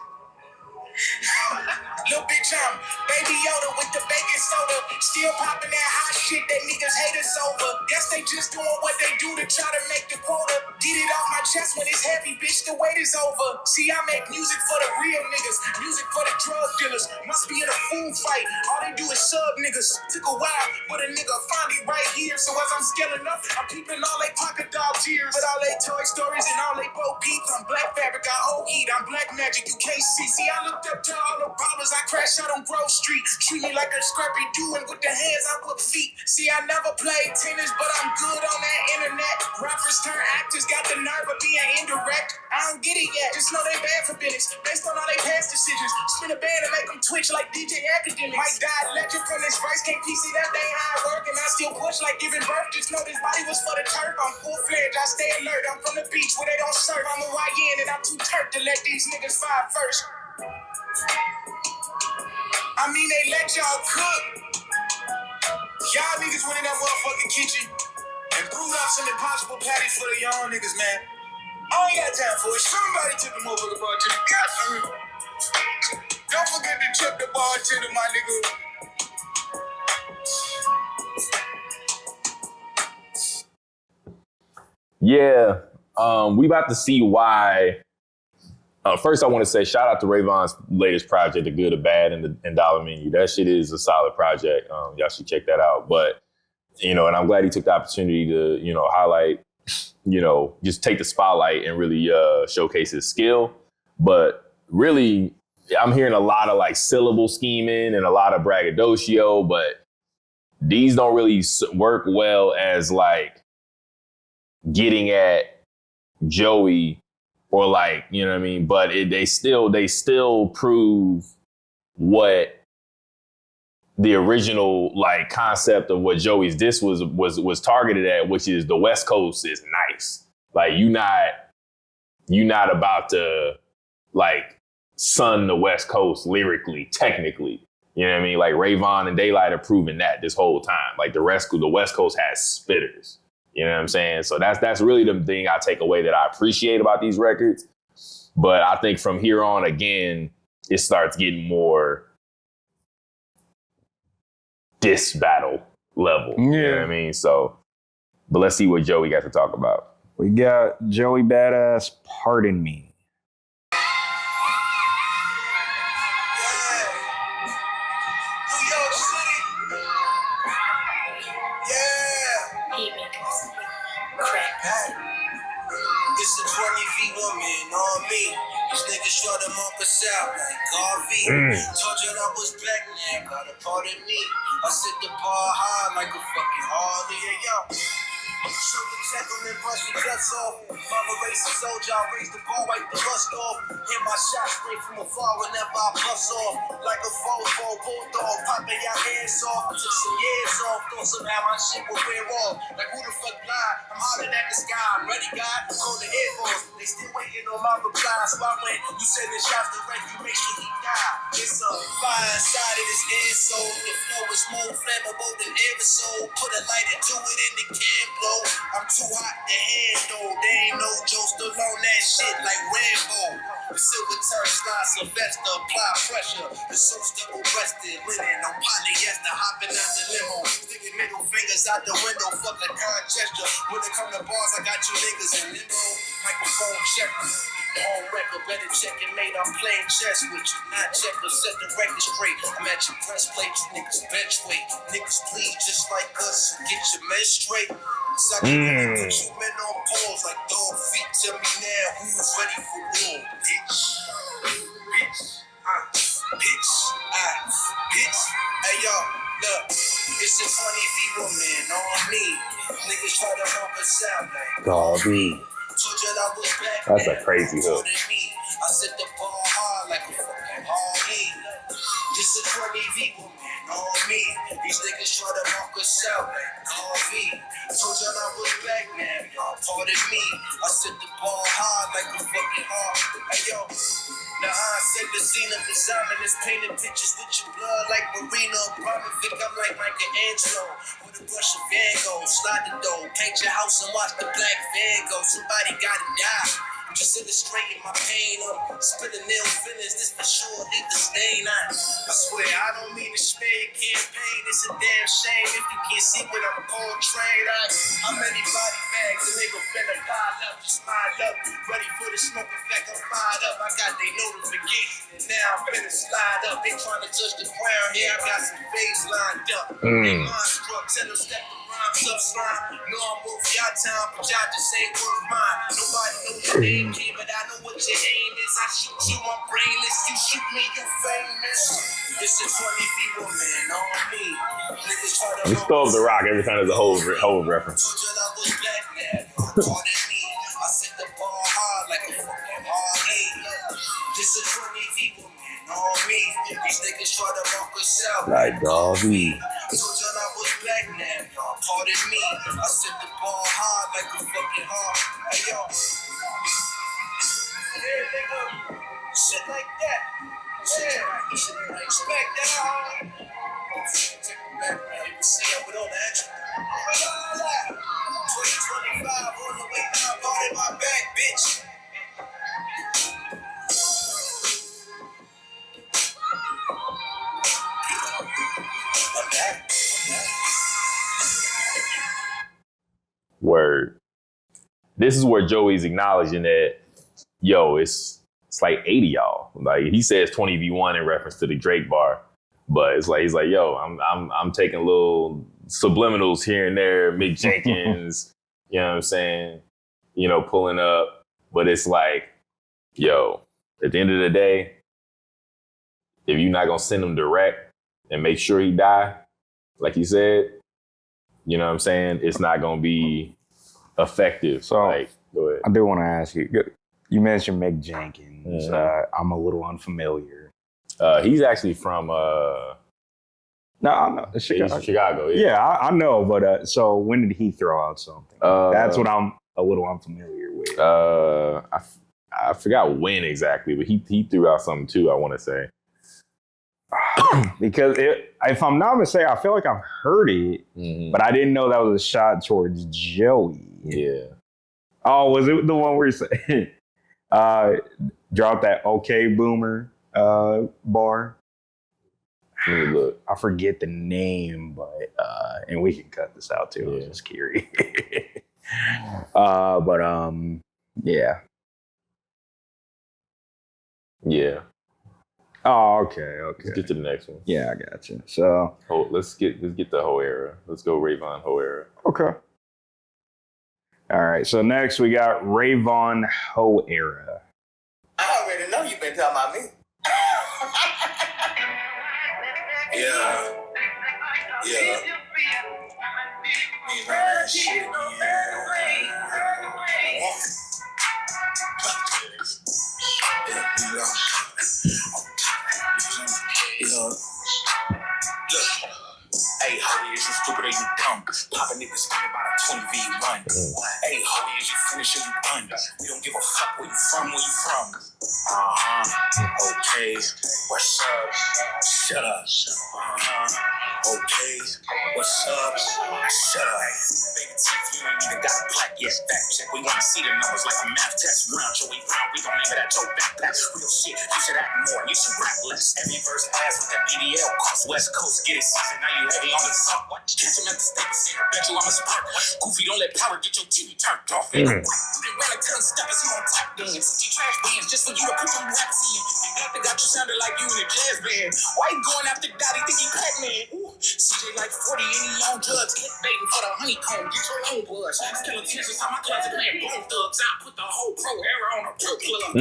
Little bitch, I'm Baby Yoda with the baking soda. Still popping that hot shit that niggas hate us over. Guess they just doing what they do to try to make the quota. Get it off my chest when it's heavy, bitch, the wait is over. See, I make music for the real niggas, music for the drug dealers. Must be in a food fight, all they do is sub niggas. Took a while, but a nigga finally right here. So as I'm scaling up, I'm peeping all they pocket dog tears. But all they Toy Stories and all they Bo Peeps. I'm black fabric, I owe heat, I'm black magic, you can't see. See, I looked up to all the ballers, I crashed out on Grove Street. Treat me like a scrappy dude, and with the hands I whip feet. See, I never played tennis, but I'm good on that internet. Rappers turn actors, got the nerve of being indirect. I don't get it yet, just know they bad for business. Based on all they past decisions, spin a band and make them twitch like DJ Academics. Might die legend from this verse, can't PC that they high work, and I still push like giving birth. Just know this body was for the turf. I'm full-fledged, I stay alert. I'm from the beach where they don't surf. I'm a YN and I'm too turf to let these niggas fire first. I mean, they let y'all cook. Y'all niggas went in that motherfucking kitchen and brewed up some impossible patties for the young niggas, man. I ain't got time for it. Somebody tip the motherfucker bartender. God, don't forget to tip the bartender, my nigga. Yeah, we about to see why. First, I want to say shout out to Ray Vaughn's latest project, The Good, The Bad, and the Dollar Menu. That shit is a solid project. Y'all should check that out. But, and I'm glad he took the opportunity to, highlight, just take the spotlight and really showcase his skill. But really, I'm hearing a lot of like syllable scheming and a lot of braggadocio, but these don't really work well as like getting at Joey or like, you know what I mean? But they still prove what the original like concept of what Joey's diss was targeted at, which is the West Coast is nice. Like you not about to like sun the West Coast lyrically, technically. You know what I mean? Like Ray Vaughn and DayLyt are proving that this whole time. Like the West Coast has spitters. You know what I'm saying? So that's really the thing I take away that I appreciate about these records. But I think from here on, again, it starts getting more diss battle level. Yeah. You know what I mean? So, but let's see what Joey got to talk about. We got Joey Badass, Pardon Me. It's a 20 V woman on me. These niggas try to mark us out like Garvey. Told you I was back now, got a part of me. I set the bar high like a fucking Harley. Yeah, yo. Show the tackle and brush the guts off. Mama raised a soldier, I raised the bar, wipe the rust off. Hit my shot straight from afar whenever I bust off. Like a fofo bulldog, popping your hands off. Took some years off, thought somehow my shit would wear off. Like who the fuck lied? I'm hotter than the sky. I'm ready, God. Call the Air Force. They still waiting on my reply. So I went, you sending shots direct, you make sure he die. It's a fire inside of this insole. The flow is more flammable than aerosol. Put a light into it in the can blow. I'm too hot to handle. There ain't no Joe Stallone that shit like Rambo. The silver turn slide Sylvester, apply pressure. The soap's double breasted, linen on polyester, hopping out the limo. Sticking middle fingers out the window, fuck a con gesture. When it come to bars, I got you niggas in limbo. Microphone checker. On record, better check it, mate. I'm playing chess with you. Not checker, set the record straight. I'm at your breastplate, you niggas bench weight. Niggas bleed just like us, so get your mess straight. So I can put you men on pause like dog feet. Tell me now who's ready for war, bitch. Bitch. Bitch. Bitch. Hey, yo, look. It's a 20 V woman on me. Niggas try to hump us out like Garvey. That's a crazy hook. I set the bar hard like a fucking Harley. This is 20 people on me. These niggas try to mark us out like Garvey. Told y'all I was back, man. Y'all pardon me. I set the bar hard like a fucking Harley. Hey yo. Now I set the scene of design is painting pictures with your blood like Marina. Vic, I'm like Michelangelo. With a brush of Van Gogh, slide the door, paint your house and watch the black Van go. Somebody gotta die. Just illustrating my pain. Spitting nail fillers, this for sure leave the stain. I swear I don't mean to smear your campaign. It's a damn shame if you can't see what I'm portraying. I'm many body bags, and they gon' finna pile up. Just smile up, ready for the smoke effect. I'm fired up. I got they notification, and now I'm finna slide up. They tryna touch the ground. Yeah, I got some face lined up. They mind struck, tell them step the rhymes up, slime. No, I'm worth y'all time, but y'all just ain't worth mine. Nobody knows your name, kid, but I know what your aim is. I shoot you, I'm brainless. You shoot me, you famous. This is 20 people, man, on me. Niggas try to Let's throw up the rock every time there's a whole reference. I set the ball hard like a fucking hard eight. This is 20 people, man, on me. These niggas try to walk us out Like doggy. told y'all I was black now, y'all pardon me. I set the ball hard like a fucking hard. Hey, yo. Yeah, nigga. Shit like that. Yeah. Shit like expect that. Take it back, man. You can see up with all the action. 2025 on the way down, bought in my back, bitch. I'm back. Word. This is where Joey's acknowledging that, yo, it's like 80 y'all. Like he says 20v1 in reference to the Drake bar, but it's like he's like, yo, I'm taking little subliminals here and there, Mick Jenkins, you know what I'm saying? You know, pulling up, but it's like, yo, at the end of the day, if you're not gonna send him direct and make sure he die, like he said, you know what I'm saying? It's not gonna be effective. So like, go ahead. I do want to ask you. You mentioned Mick Jenkins. I'm a little unfamiliar. He's actually from No, I know Chicago. Chicago. Yeah, I know. But so when did he throw out something? That's what I'm a little unfamiliar with. I forgot when exactly, but he threw out something too. I want to say Because if I'm not mistaken, I feel like I've heard it, but I didn't know that was a shot towards Joey. Yeah. Oh, was it the one where he said, drop that okay boomer bar? Let me look. I forget the name, but and we can cut this out too. Yeah. I was just curious. Yeah. Yeah. Oh, okay. Let's get to the next one. Yeah, I got you. So, let's get the whole era. Let's go Ray Vaughn whole era. Okay. All right. So next we got Ray Vaughn Ho era. I already know you've been talking about me. Yeah. Hey, how is you stupid or you dumb? Poppin' niggas screaming about a 20v1. Hey, how is you finish or you done? We don't give a fuck where you from, Okay, what's up? Shut up. Okay, what's up? Shut up. Baby teeth, you ain't even got a plaque yet. Fact check, we wanna see the numbers like a math test. Round, Joey Brown, we gon' name it at your backpack. Real shit, you should act more, you should rap less. Every verse ass with that BDL cost. West Coast, get it season, now you heavy on the salt. Catch him at the Staples Center, bet you I'm a spark. Goofy, don't let power get your TV turned off. You done ran a ton of steppers, you on top dance. You trash bands just for you to put them raps in. They got you sounding like you in a jazz band. Why you going after Dottie, think he Pac-Man? CJ like 40, any long drugs, clickbaiting for the honeycomb, get your own buzz. Still attention, how my closet playing Bone Thugs. I put the whole pro era on a pro club.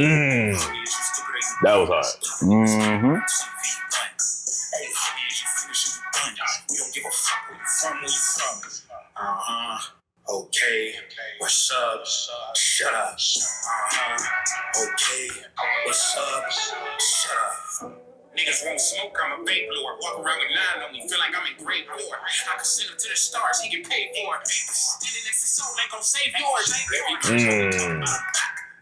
That was hard. Mm-hmm. Hey, how is you finish or you done? We don't give a fuck where you from. Okay, what's up? Shut up. Okay, what's up? Shut up. Niggas won't smoke, I'm a vape lord. Walk around with 9 on me, feel like I'm in great war. I can send him to the stars, he get paid for it. Standing next to soul ain't gon' save yours.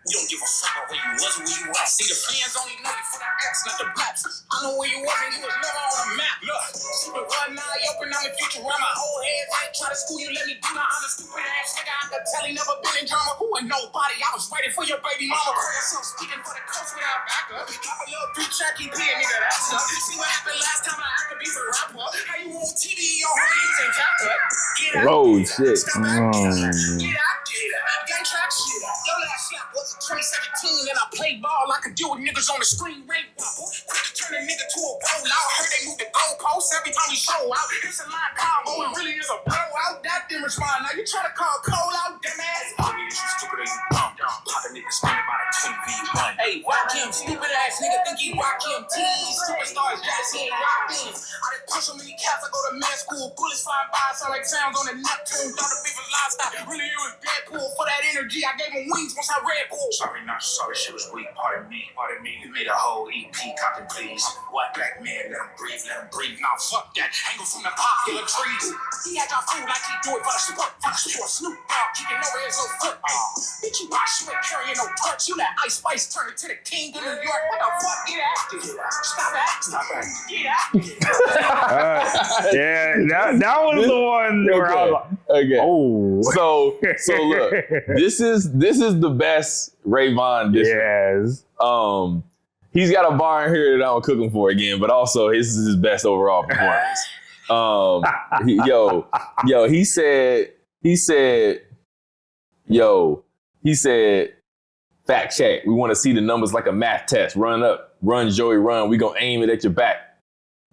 You don't give a fuck about where you was or where you at. See, the fans only know you for the acts, not the raps. I know where you was and you was never on the map. Look, stupid one eye open, I'm the future where my old head ain't try to school you, let me do my honest stupid ass nigga. I could tell he never been in drama. Who and nobody, I was waiting for your baby mama. So speaking for the coast without backup. Drop a little 3-track EP and nigga, that's up. See what happened last time I had to be for rapper. How you on TV, your homie using CapCut. Get out. Oh, shit. Stop acting. Get out. Gang track shit. Your last slap was 2017 and I played ball. I could deal with niggas on the screen. Ray wobble. Quick to turn a nigga to a rollout. Heard they moved the goalposts every time we show out. It's a line combo. It really is a blowout. That didn't respond. Now you try to call Cole out, dumb ass. I mean, you stupid as you bum. Pop a nigga screaming about a 20v1. Hey, rock him, stupid ass nigga. Think he rock him. Tease superstars jealous. He ain't rocked in. I done push so many cats. I go to med school. Bullets flying by. Sound like sounds on the Neptune. Thought the beef was livestock. Really, it was Deadpool. For that energy, I gave him wings once I Red Bull. Sorry, not sorry, shit was weak. Pardon me. We made a whole EP, copy please. What black man, let him breathe. Now fuck that, angle from the popular trees. He had y'all food like he do it for the sport. Snoop Dogg, kicking over his old foot. Bitch, you watch, you ain't carrying no touch. You let Ice Spice turn it to the king of New York. What the fuck, get active. Stop acting. Get active. Yeah, that was the one where I was like, Okay. oh. So look, this is the best Ray Vaughn diss. Yes. He's got a bar in here that I'm cooking for again, but also this is his best overall performance. He said, fact check. We want to see the numbers like a math test. Run, Joey, run. We gonna aim it at your back.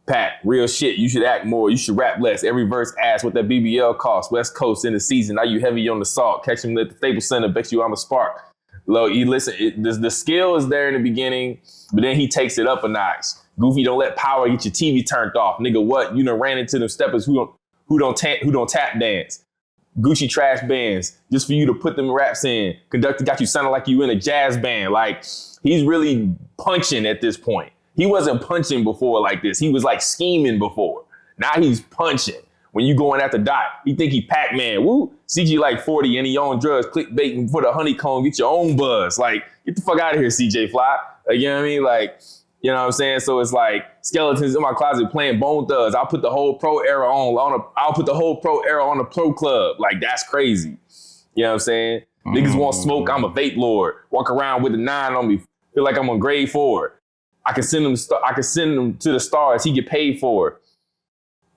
Pat, real shit. You should act more. You should rap less. Every verse asks what that BBL costs. West Coast in the season. Are you heavy on the salt? Catch him at the Staples Center. Bet you I'm a spark. Look, you listen. The skill is there in the beginning, but then he takes it up a notch. Goofy, don't let power get your TV turned off, nigga. What? You done ran into them steppers who don't tap dance. Gucci trash bands just for you to put them raps in. Conductor got you sounding like you in a jazz band. Like he's really punching at this point. He wasn't punching before like this. He was like scheming before. Now he's punching. When you going at the dot, you think he Pac-Man. Woo, CG like 40 and he on drugs, clickbaiting for the honeycomb, get your own buzz. Like, get the fuck out of here, CJ Fly. Like, you know what I mean? Like, you know what I'm saying? So it's like skeletons in my closet playing Bone Thugs. I'll put the whole pro era I'll put the whole pro era on the pro club. Like, that's crazy. You know what I'm saying? Niggas want smoke, I'm a vape lord. Walk around with a 9 on me, feel like I'm on grade 4. I can send them to the stars. He get paid for it.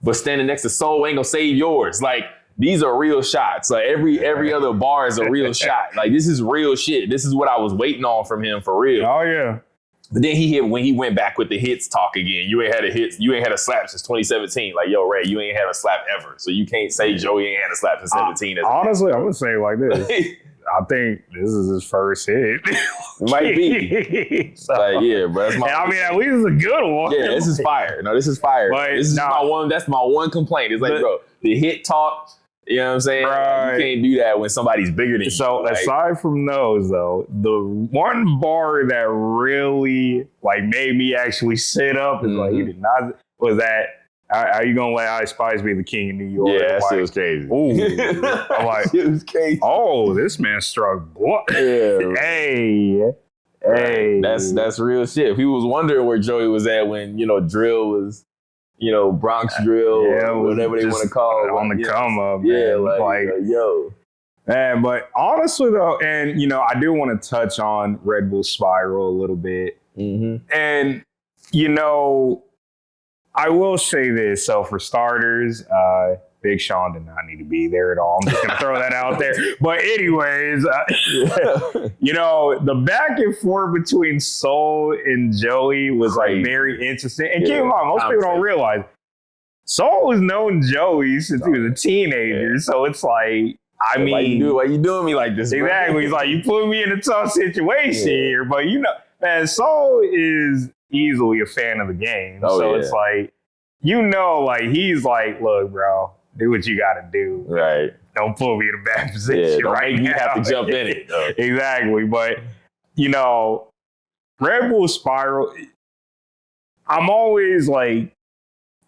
But standing next to Soul ain't gonna save yours. Like, these are real shots. Like every other bar is a real shot. Like, this is real shit. This is what I was waiting on from him for real. Oh yeah. But then when he went back with the hits talk again. You ain't had a slap since 2017. Like, yo, Ray, you ain't had a slap ever. So you can't say Joey ain't had a slap since 17. Honestly, I would say it like this. I think this is his first hit. Might be. So, like, yeah, bro. That's I mean, at least it's a good one. Yeah, this is fire. No, this is fire. But this is my one. That's my one complaint. It's like, bro, the hit talk. You know what I'm saying? Right. You can't do that when somebody's bigger than you. So like, aside from those, though, the one bar that really like made me actually sit up is like, he did not. Was that? Are you gonna let Ice Spice be the king of New York? Yeah, that shit was crazy. Ooh, I'm like, it was crazy. Oh, this man struck. Yeah. Hey. That's real shit. People was wondering where Joey was at when drill was, Bronx drill, or whatever they want to call it. On the come up. Yeah, like yo. Man, but honestly though, and I do want to touch on Red Bull Spiral a little bit, and I will say this. So for starters, Big Sean did not need to be there at all. I'm just going to throw that out there. But anyways, the back and forth between Soul and Joey was like very interesting. And keep in mind, most people don't realize Soul has known Joey since he was a teenager. Yeah. So it's like, I mean, why you doing me like this? Exactly. Bro? He's like, you put me in a tough situation here. But man, Soul is easily a fan of the game. It's like, he's like, look, bro, do what you got to do. Right. Don't put me in a bad position right now. You have to jump in it. Exactly. But, Red Bull Spiral, I'm always like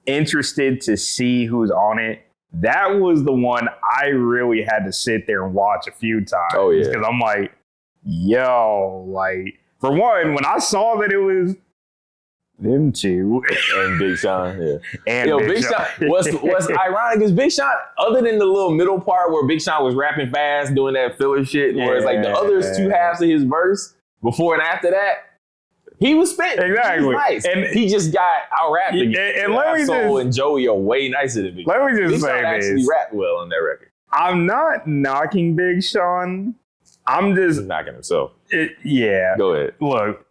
interested to see who's on it. That was the one I really had to sit there and watch a few times. Oh, yeah. Because I'm like, yo, like, for one, when I saw that it was them two and Big Sean, yeah. and Yo, Big Sean, what's ironic is Big Sean, other than the little middle part where Big Sean was rapping fast, doing that filler shit, where it's like the other two halves of his verse, before and after that, he was spitting. Exactly. He was nice. And he just got out-rapped again. And let me Soul and Joey are way nicer than Big Sean. Let me just Big say Sean actually rapped well on that record. I'm not knocking Big Sean. I'm just He's knocking himself. Yeah. Go ahead. Look,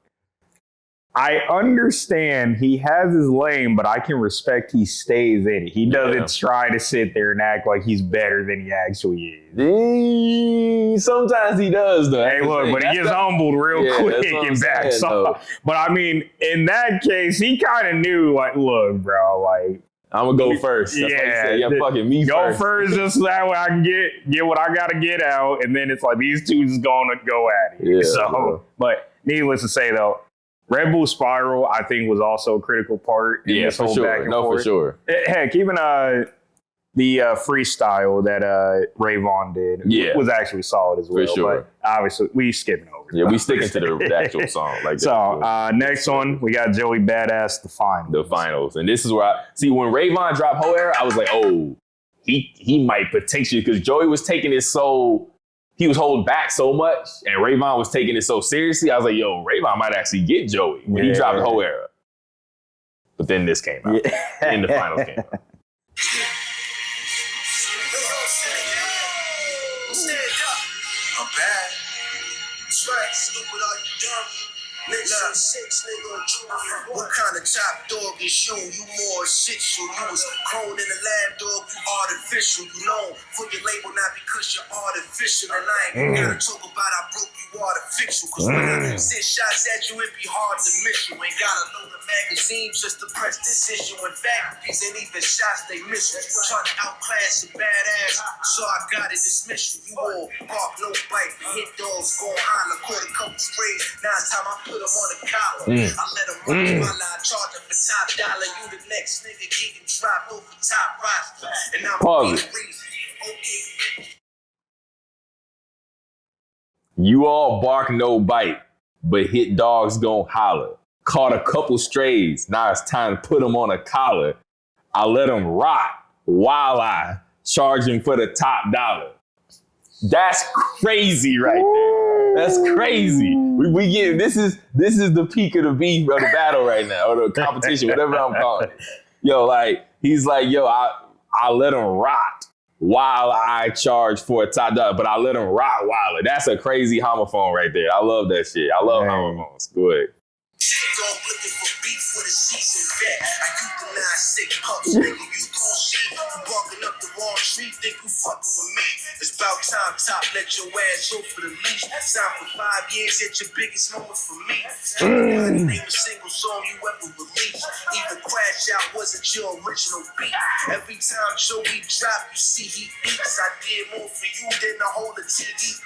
I understand he has his lane, but I can respect he stays in it. He doesn't try to sit there and act like he's better than he actually is. Sometimes he does, though. Hey, look, but he gets humbled real quick and backs off. But I mean, in that case, he kind of knew, like, look, bro, like, I'm gonna go first. That's fucking me go first. first, just so that way I can get what I gotta get out, and then it's like these two just gonna go at it. Yeah, but needless to say, though, Red Bull Spiral, I think, was also a critical part in this whole back and forth. For sure. Heck, even the freestyle that Ray Vaughn did was actually solid as well. For sure. But obviously, we skipping over. Yeah, we sticking to the actual song. Like so, next one, we got Joey Badass, The Finals. The Finals. And this is where I see when Ray Vaughn dropped Whole Era, I was like, oh, he might potentially, because Joey was taking it so, he was holding back so much, and Ray Vaughn was taking it so seriously. I was like, yo, Ray Vaughn might actually get Joey when he dropped Whole Era. But then this came out. And the Finals came out. I'm bad. Right, stupid, are you dumb? Nigga, 6, nigga, what kind of top dog is you? You more essential. You was cloned in the lab, dog. You artificial. You known for your label, not because you're artificial. And I ain't gotta talk about I broke you artificial. Cause when I send shots at you, it be hard to miss you. Ain't gotta load the magazines just to press this issue. In fact, these ain't even shots, they miss you. Trying to outclass a badass, so I gotta dismiss you. You all bark, no bite. Hit dogs, going holler. Caught a couple sprays. Now it's time I put them on the collar. I let them run my line, charge them for top dollar. You the next nigga getting dropped over top roster. And I'm Pause it. Okay. You all bark, no bite, but hit dogs gon' holler. Caught a couple strays, now it's time to put them on a collar. I let them rock while I charge him for the top dollar. That's crazy right there. That's crazy. We get this is the peak of the beef of the battle right now, or the competition, whatever I'm calling it. Yo, like he's like, yo, I let him rock while I charge for a top dollar, but I let him rock while. That's a crazy homophone right there. I love that shit. I love homophones. Go ahead. Dog looking for beef with a seasoned vet. I euthanize sick pups, nigga. You gon' see you barking up the wrong tree, think you fucking with me. It's about time, top, let your ass go for the leash. Signed for 5 years, at your biggest moment for me. Name a single song you ever released. Even Crash Out wasn't your original beat. Every time Joey drop, you see he eats. I did more for you than the whole of TDE.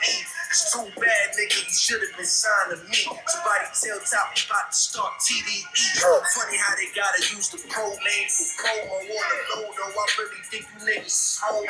It's too bad, nigga, you should have been signed to me. Somebody tell Top we about to start TDE. Funny how they gotta use the pro name for promo on the low, though. I really think you niggas is homo.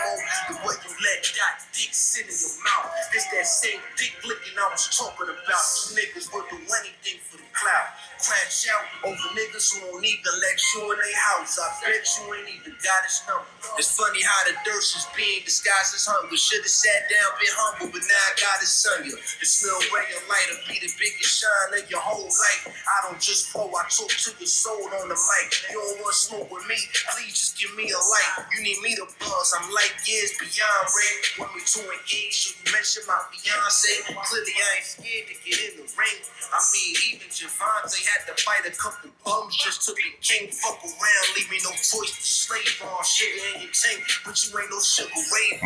The way you let that dick sit in your mouth. It's that same dick licking I was talking about. You niggas will do anything for the clout. Crash out over niggas who don't even let you in their house. I bet you ain't even got his number. It's funny how the thirst is being disguised as hunger. Should've sat down, been humble, but now I got it on you. The smell ray of lighter be the biggest shine of your whole life. I don't just flow, I talk to your soul on the mic. You don't want smoke with me, please just give me a light. You need me to buzz, I'm light years beyond Ray. Want me to engage, so you mention my fiance. Clearly I ain't scared to get in the ring. I mean, even Javante had to fight a couple bums just to be king. Fuck around, leave me no choice to slave on. Sugar in your tank, but you ain't no sugar wave.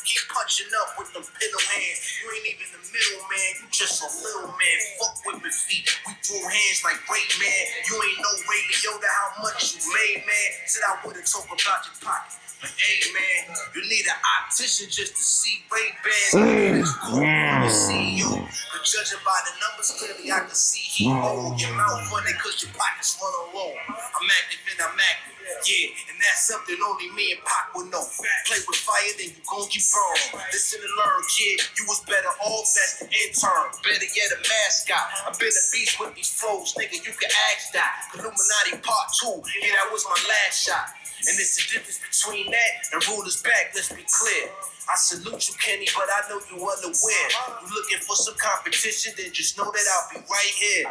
Keep punching up with them pillow hands. You ain't even the middle man, you just a little man. Fuck with my feet, we throw hands like Ray Man. You ain't no Ray Liotta, how much you made, man. Said I wouldn't talk about your pocket. But hey man, you need an optician just to see Ray Bans. You see you, but judging by the numbers, clearly I can see he old. Your mouth funny cause your pockets run on low. I'm active and I'm active. Yeah, and that's something only me and Pac would know. Play with fire, then you gon' get burned. Listen and learn, kid. You was better off as an intern. Better yet, a mascot. I've been a beast with these flows, nigga. You can ask that. Illuminati Part 2. Yeah, that was my last shot. And it's the difference between that and rulers back, let's be clear. I salute you, Kenny, but I know you unaware. You looking for some competition, then just know that I'll be right here.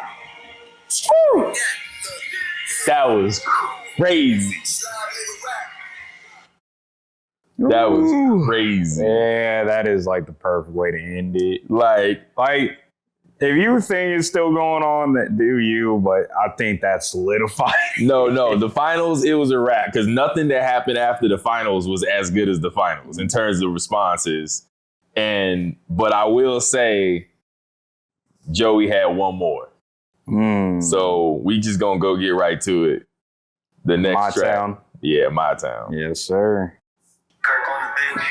Woo. That was crazy. That was crazy. Yeah, that is like the perfect way to end it. Like if you think it's still going on, that do you, but I think that's solidified. No, the finals, it was a wrap because nothing that happened after the finals was as good as the finals in terms of responses. But I will say Joey had one more. So we just gonna go get right to it. The next My track. Town. Yeah, My Town. Yes, sir. Kirk on the bench.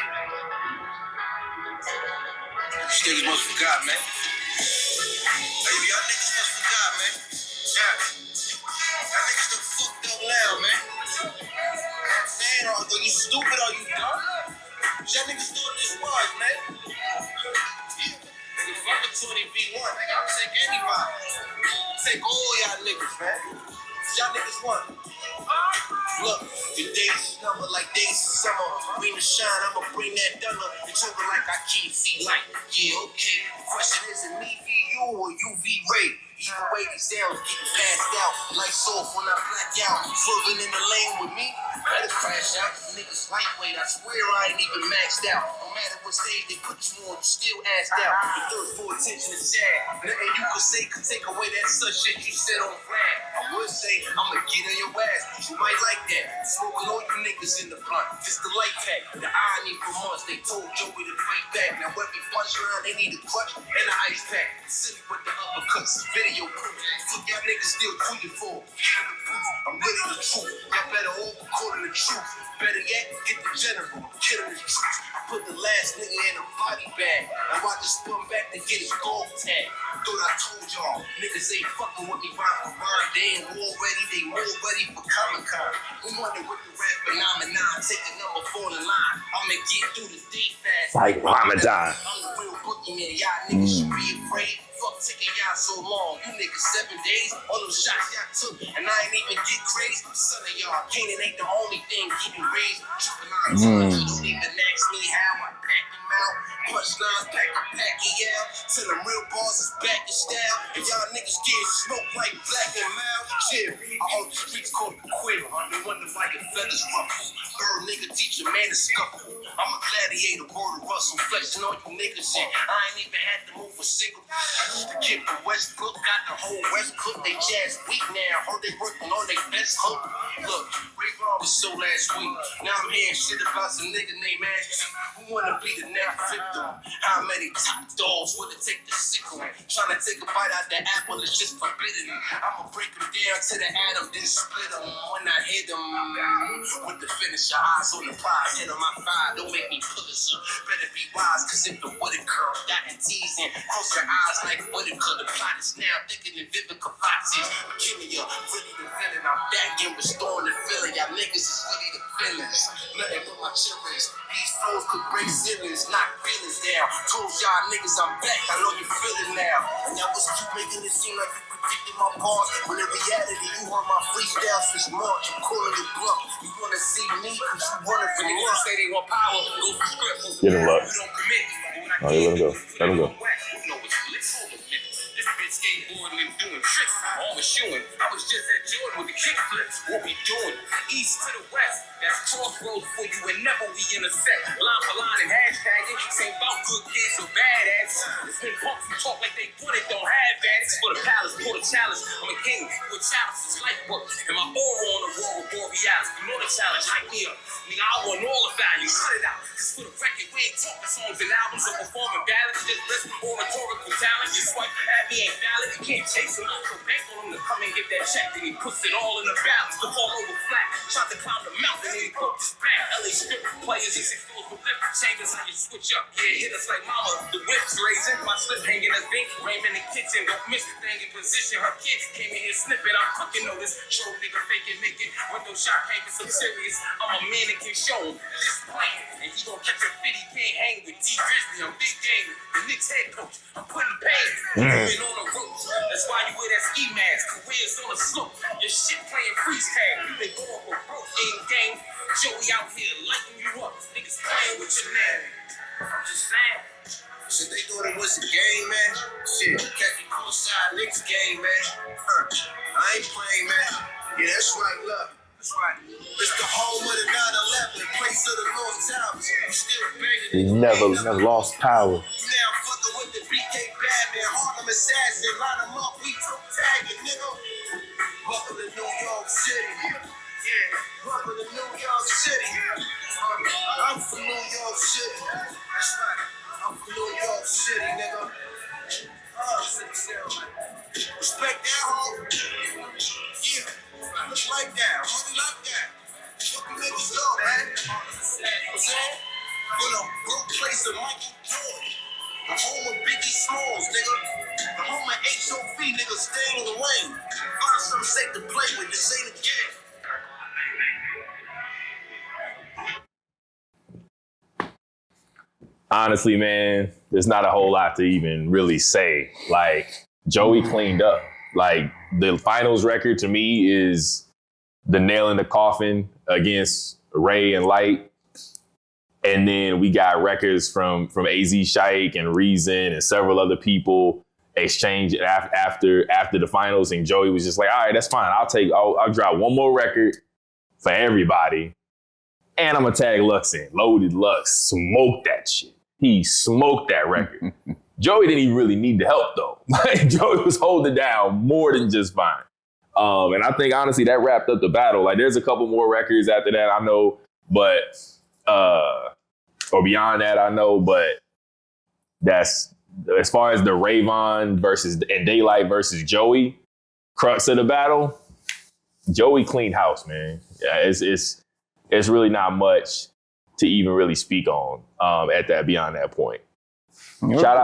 You niggas must forgot, man. Hey, y'all niggas must forgot, man. Yeah. Y'all niggas done fucked up now, man. I'm saying, are you stupid or you dumb? Y'all niggas doing this was, man. Yeah. Nigga, fuck a 20v1, nigga. I'll take anybody. Take all y'all niggas, man. Y'all niggas won. Look, your days is number like days of summer. Bring the shine, I'ma bring that thunder. You talking like I can't see light. Yeah, okay. The question isn't me v you or you v Ray. Either way, these sounds getting passed out. Lights off when I black out. Swerving in the lane with me, better crash out. Niggas lightweight, I swear I ain't even maxed out. No matter what stage they put you on, you still assed out. The thirst for attention is sad. Nothing you could say could take away that such shit you said on flag. I would say I'ma get on your ass, but you might like that. Smoking all you niggas in the blunt, just the light pack. The irony for months, they told Joey to fight back. Now every punchline, they need a clutch and an ice pack. Silly with the uppercuts, video proof. Fuck y'all niggas still tweeting for. I'm really the truth. Y'all better all recording the truth. Better yet, get the general. Killing the truth. I put the last nigga in a body bag. Now I just spun back to get his dog tag. Thought I told y'all, niggas ain't fucking with me rhyme for rhyme. They ain't war ready, they more ready for Comic-Con. We wonder what the rap phenomenon. Take a number 4 in line. I'ma get through the day fast. Like Ramadan. I'm the real boogeyman. Y'all niggas should be afraid. Fuck taking y'all so long. You niggas 7 days. All those shots y'all took. And I ain't even get crazy. Son of y'all, Canaan ain't the only thing getting raised. Triple lines. You don't even ask me how I pack them out. Punchlines pack the packy out. Till them real bars is back in style. And y'all niggas get smoked like black and mild. Chill. I hope the streets call it quit. They wonder why your feathers ruffle. Bird nigga teach a man to scuffle. I'm a gladiator, word of Russell. Flexing on you niggas and I ain't even had to move a single. The kid from Westbrook got the whole West Cook. They jazz weak now. Heard they working on their best hook. Look, Ray Vaughn was so last week. Now I'm hearing shit about some nigga named Ashley. Who wanna be the next victim? How many top dogs would it take to sickle? Trying to take a bite out the apple is just forbidden. I'ma break them down to the atom, then split them. When I hit them with the finish, your eyes on the prize. Hit on my fire, don't make me pull this up. Better be wise, cause if the wood curl, got and teasing. Close your eyes like what it could. The plot is now thinking in Vivica Foxes. I'm killing you, really the villain. I'm back in restoring the feeling. Y'all niggas is really the villains. Nothing but my chillers. These flows could break ceilings, knock feelings down. Told y'all niggas I'm back, I know you feel it now. And y'all was keep making it seem like you predicted my bars. When in reality, you heard my freestyle since March. I'm calling it bluff. You wanna see me, cause you running for the world. Say they want power, go for script. Get him up. You don't commit. Oh, let him go. Let him go. This bitch skateboarding and doing tricks. All was showing. I was just at Jordan with the kick flips. What we doing? East to the west. That's crossroads for you and never we intersect. Line for line and hashtagging. Same about good kids or bad ass. It's been punks who talk like they want it, don't have that. It's for the palace, for the challenge. I'm a king. You a chalice, it's light work. And my aura on the wall with Borealis. You know the challenge. Hype me up. Nigga, I want all the value. Cut it out. Cause for the record, we ain't talking songs and albums or performing ballads. Just listen or rhetorical talent. You swipe at me ain't valid. You can't chase him. So bank on him to come and get that check. Then he puts it all in the balance. To fall over flat. Tried to climb the mountain and he broke his back. fact, LA strip players is exposed with lip. Changes how you switch up. Yeah, hit us like mama. The whips raising. My slip hanging a zinc. Raymond in the kitchen. Don't miss the thing in position. Her kids came in here snipping. I'm cooking on this. Show nigga faking, making. Window shot came for some serious. I'm a man that can show him this plan. And he gon' catch a fit. He can't hang with D. Grizzly. I'm big game. The Knicks head coach. I'm putting pain. Moving on the ropes. That's why you wear that ski mask. Careers on the slope. Your shit playing freeze tag. You been going for broke in game. Joey out here lighting you up. Niggas playing with your name. I'm just saying. Shit, they thought it was a game, man. Shit, catch the courtside Knicks game, man. I ain't playing, man. Yeah, that's right, look. That's right. It's the home of the 9/11, place of the North Towers. You still banging. Never lost power. You now fucking with the BK Batman, Harlem assassin. Line them up, we tagging, nigga. Welcome to New York City. Yeah, welcome to New York City. I'm from New York City. That's right. I'm from New York City, nigga. Respect that, home. Yeah, look like that. Money like that. What the niggas go, man? You know what I'm saying? You know, broke place of Michael Jordan. The home of Biggie Smalls, nigga. The home of HOV, nigga, staying in the lane. Find something safe to play with. This ain't a game. Honestly, man, there's not a whole lot to even really say. Like, Joey cleaned up. Like, the finals record to me is the nail in the coffin against Ray and Light. And then we got records from AZ Shaik and Reason and several other people exchange after the finals. And Joey was just like, all right, that's fine. I'll drop one more record for everybody. And I'm gonna tag Lux in. Loaded Lux smoked that shit. He smoked that record. Joey didn't even really need the help though. Like, Joey was holding down more than just fine. And I think honestly that wrapped up the battle. Like, there's a couple more records after that I know, but or beyond that I know, but that's as far as the Ray Vaughn versus and DayLyt versus Joey crux of the battle. Joey cleaned house, man. Yeah, it's really not much to even really speak on beyond that point. Shout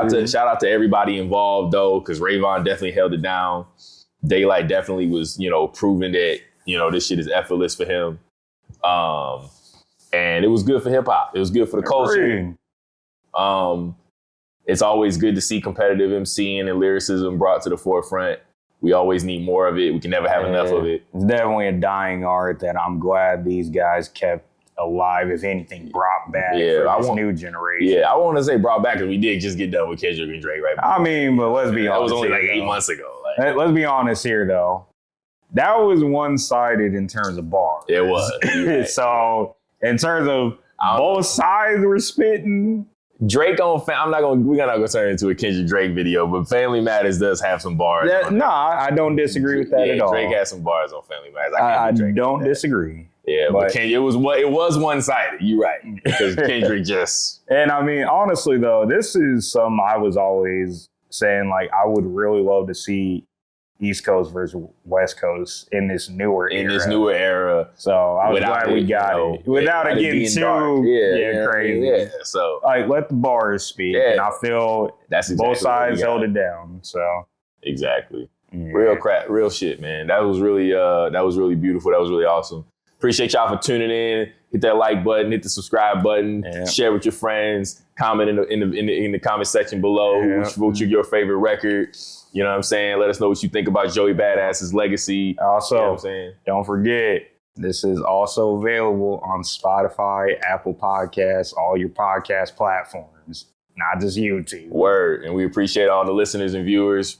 out to everybody involved though, because Ray Vaughn definitely held it down. DayLyt definitely was, proving that, this shit is effortless for him. And it was good for hip hop. It was good for the culture. It's always good to see competitive MCing and lyricism brought to the forefront. We always need more of it. We can never have enough of it. It's definitely a dying art that I'm glad these guys kept alive, if anything, brought back for this new generation. Yeah, I want to say brought back because we did just get done with Kendrick and Drake right before. I mean, but let's be honest. That was only like 8 months ago. Let's be honest here, though. That was one-sided in terms of bars. It was. Right. So, in terms of both sides were spitting. Drake on, we're not gonna turn into a Kendrick Drake video, but Family Matters does have some bars. I don't disagree with that at all. Drake has some bars on Family Matters. I don't disagree. Yeah, but it was one-sided. You're right, because Kendrick just. And I mean, honestly though, this is something I was always saying. Like, I would really love to see East Coast versus West Coast in this newer era. So I was glad we got it without it getting too crazy. Yeah. So let the bars speak, and I feel that's exactly both sides held it down. So exactly, real shit, man. That was really beautiful. That was really awesome. Appreciate y'all for tuning in. Hit that like button, hit the subscribe button, share with your friends, comment in the comment section below. What's your favorite record? You know what I'm saying? Let us know what you think about Joey Badass's legacy. Also, you know what I'm saying? Don't forget, this is also available on Spotify, Apple Podcasts, all your podcast platforms, not just YouTube. Word. And we appreciate all the listeners and viewers.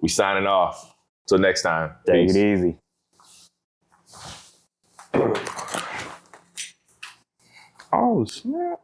We signing off. Till next time. Take it easy. Oh, snap.